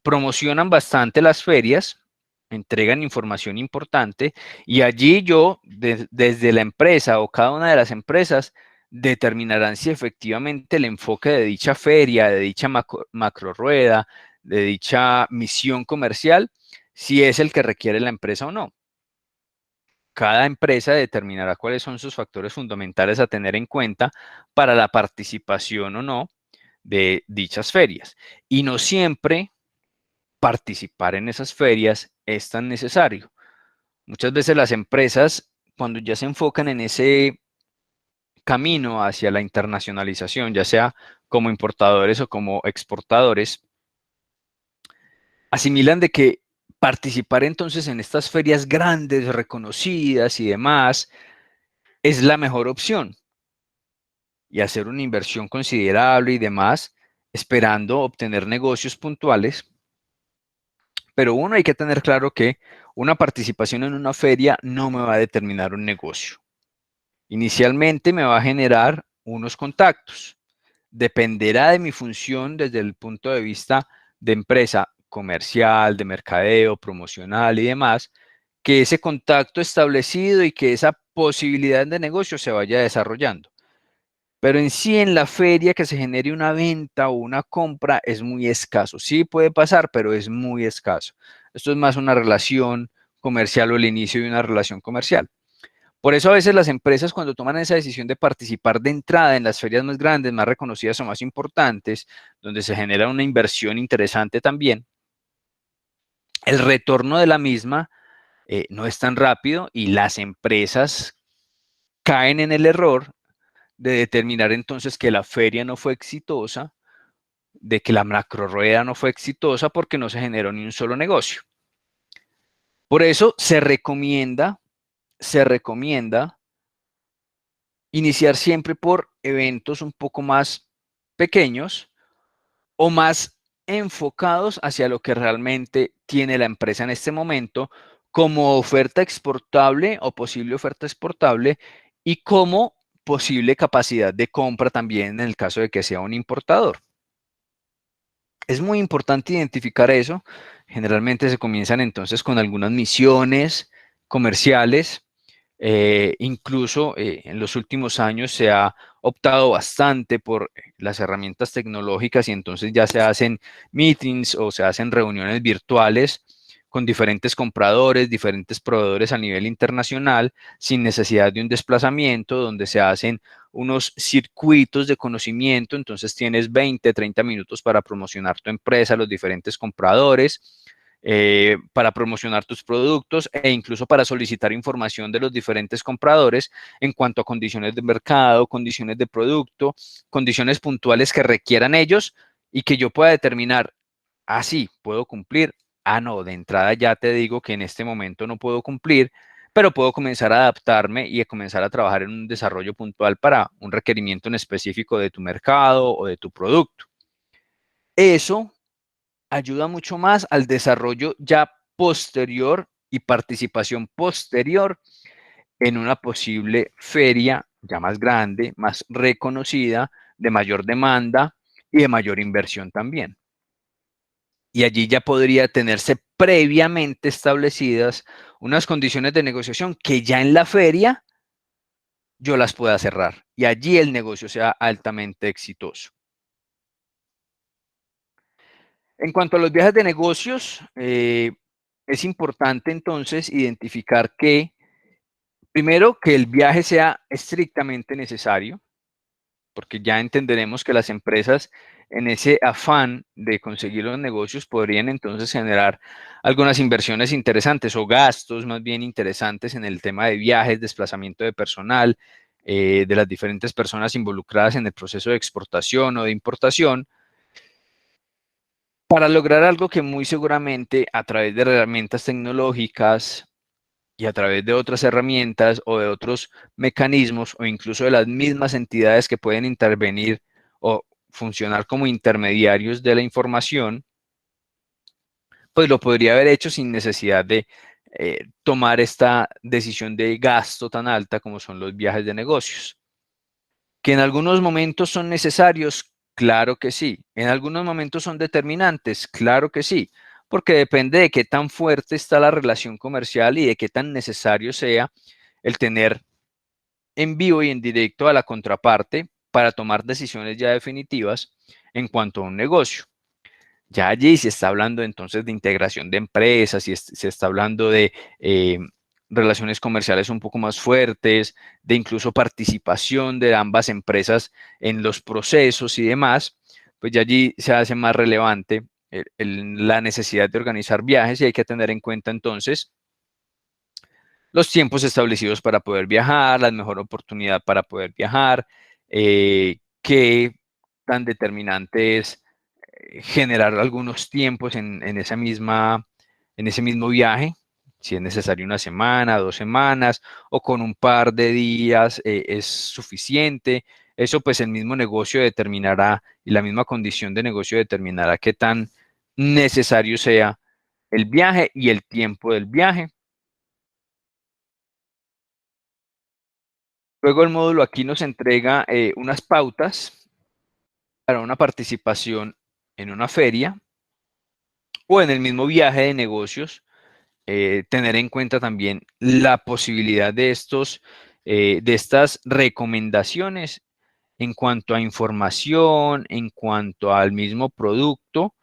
promocionan bastante las ferias, entregan información importante y allí desde la empresa o cada una de las empresas determinarán si efectivamente el enfoque de dicha feria, de dicha macro rueda, de dicha misión comercial, si es el que requiere la empresa o no. Cada empresa determinará cuáles son sus factores fundamentales a tener en cuenta para la participación o no de dichas ferias. Y no siempre participar en esas ferias es tan necesario. Muchas veces las empresas, cuando ya se enfocan en ese camino hacia la internacionalización, ya sea como importadores o como exportadores, asimilan de que participar entonces en estas ferias grandes, reconocidas y demás, es la mejor opción. Y hacer una inversión considerable y demás, esperando obtener negocios puntuales. Pero uno, hay que tener claro que una participación en una feria no me va a determinar un negocio. Inicialmente me va a generar unos contactos. Dependerá de mi función desde el punto de vista de empresa comercial, de mercadeo, promocional y demás, que ese contacto establecido y que esa posibilidad de negocio se vaya desarrollando. Pero en sí, en la feria, que se genere una venta o una compra es muy escaso. Sí puede pasar, pero es muy escaso. Esto es más una relación comercial o el inicio de una relación comercial. Por eso a veces las empresas, cuando toman esa decisión de participar de entrada en las ferias más grandes, más reconocidas o más importantes, donde se genera una inversión interesante también, el retorno de la misma no es tan rápido y las empresas caen en el error de determinar entonces que la feria no fue exitosa, de que la macro rueda no fue exitosa porque no se generó ni un solo negocio. Por eso se recomienda iniciar siempre por eventos un poco más pequeños o más enfocados hacia lo que realmente tiene la empresa en este momento como oferta exportable o posible oferta exportable y como posible capacidad de compra también en el caso de que sea un importador. Es muy importante identificar eso. Generalmente se comienzan entonces con algunas misiones comerciales. Incluso en los últimos años se ha optado bastante por las herramientas tecnológicas y entonces ya se hacen meetings o se hacen reuniones virtuales con diferentes compradores, diferentes proveedores a nivel internacional, sin necesidad de un desplazamiento, donde se hacen unos circuitos de conocimiento, entonces tienes 20, 30 minutos para promocionar tu empresa a los diferentes compradores, para promocionar tus productos e incluso para solicitar información de los diferentes compradores en cuanto a condiciones de mercado, condiciones de producto, condiciones puntuales que requieran ellos y que yo pueda determinar, sí, puedo cumplir. No, de entrada ya te digo que en este momento no puedo cumplir, pero puedo comenzar a adaptarme y a comenzar a trabajar en un desarrollo puntual para un requerimiento en específico de tu mercado o de tu producto. Eso ayuda mucho más al desarrollo ya posterior y participación posterior en una posible feria ya más grande, más reconocida, de mayor demanda y de mayor inversión también. Y allí ya podría tenerse previamente establecidas unas condiciones de negociación que ya en la feria yo las pueda cerrar y allí el negocio sea altamente exitoso. En cuanto a los viajes de negocios, es importante entonces identificar que, primero, que el viaje sea estrictamente necesario, porque ya entenderemos que las empresas en ese afán de conseguir los negocios podrían entonces generar algunas inversiones interesantes o gastos más bien interesantes en el tema de viajes, desplazamiento de personal, de las diferentes personas involucradas en el proceso de exportación o de importación, para lograr algo que muy seguramente a través de herramientas tecnológicas y a través de otras herramientas o de otros mecanismos o incluso de las mismas entidades que pueden intervenir o funcionar como intermediarios de la información, pues lo podría haber hecho sin necesidad de tomar esta decisión de gasto tan alta como son los viajes de negocios. Que en algunos momentos son necesarios, claro que sí. En algunos momentos son determinantes, claro que sí, porque depende de qué tan fuerte está la relación comercial y de qué tan necesario sea el tener en vivo y en directo a la contraparte para tomar decisiones ya definitivas en cuanto a un negocio. Ya allí se está hablando entonces de integración de empresas, y se está hablando de relaciones comerciales un poco más fuertes, de incluso participación de ambas empresas en los procesos y demás, pues ya allí se hace más relevante la necesidad de organizar viajes y hay que tener en cuenta entonces los tiempos establecidos para poder viajar, la mejor oportunidad para poder viajar, qué tan determinante es generar algunos tiempos en ese mismo viaje, si es necesario una semana, 2 semanas, o con un par de días es suficiente. Eso pues el mismo negocio determinará y la misma condición de negocio determinará qué tan necesario sea el viaje y el tiempo del viaje. Luego el módulo aquí nos entrega unas pautas para una participación en una feria o en el mismo viaje de negocios. Tener en cuenta también la posibilidad de estas recomendaciones en cuanto a información, en cuanto al mismo producto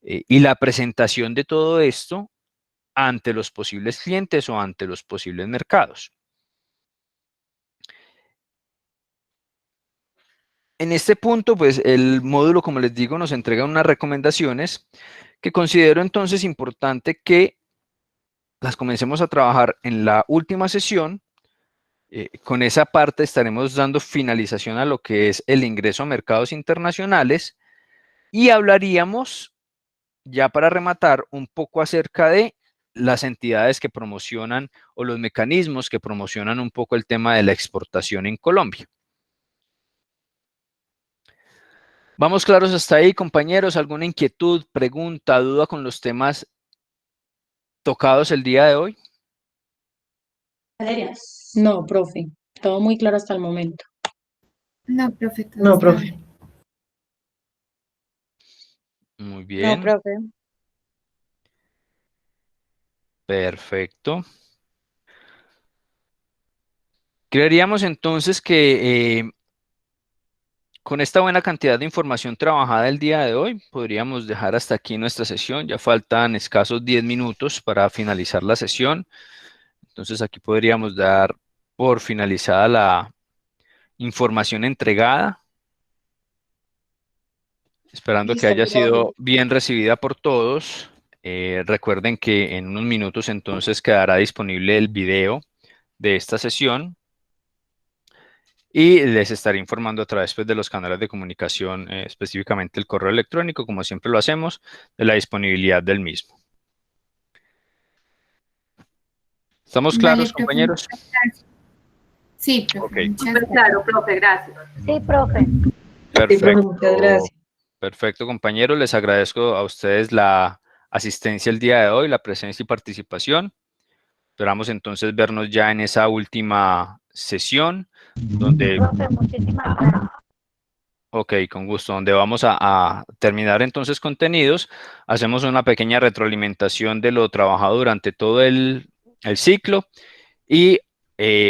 y la presentación de todo esto ante los posibles clientes o ante los posibles mercados. En este punto, pues el módulo, como les digo, nos entrega unas recomendaciones que considero entonces importante que las comencemos a trabajar en la última sesión. Con esa parte estaremos dando finalización a lo que es el ingreso a mercados internacionales y hablaríamos, ya para rematar, un poco acerca de las entidades que promocionan o los mecanismos que promocionan un poco el tema de la exportación en Colombia. ¿Vamos claros hasta ahí, compañeros? ¿Alguna inquietud, pregunta, duda con los temas tocados el día de hoy? No, profe. Todo muy claro hasta el momento. No, profe. No, profe. Muy No, bien, profe. perfecto. Creeríamos entonces que con esta buena cantidad de información trabajada el día de hoy, podríamos dejar hasta aquí nuestra sesión. Ya faltan escasos 10 minutos para finalizar la sesión. Entonces aquí podríamos dar por finalizada la información entregada, esperando que Listo, haya profe. sido bien recibida por todos. Recuerden que en unos minutos entonces quedará disponible el video de esta sesión y les estaré informando a través pues, de los canales de comunicación, específicamente el correo electrónico, como siempre lo hacemos, de la disponibilidad del mismo. ¿Estamos claros, Vale, profe, compañeros? muchas gracias. Sí, profe, Ok, muchas Súper gracias. claro, profe, gracias. Sí, profe. Sí, profe, perfecto. muchas gracias. Perfecto, compañeros. Les agradezco a ustedes la asistencia el día de hoy, la presencia y participación. Esperamos entonces vernos ya en esa última sesión, donde, Profe, muchísimas gracias. ok, con gusto, donde vamos a terminar entonces contenidos. Hacemos una pequeña retroalimentación de lo trabajado durante todo el ciclo y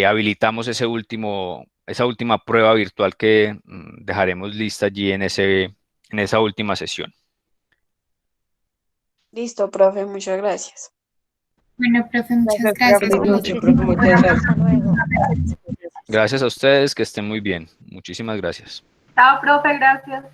habilitamos esa última prueba virtual que dejaremos lista allí en esa última sesión. Listo, profe. Muchas gracias. Bueno, profe, muchas gracias. Profe, mucho, profe, muchas gracias. Hasta luego. Gracias a ustedes, que estén muy bien. Muchísimas gracias. Chao, profe, gracias.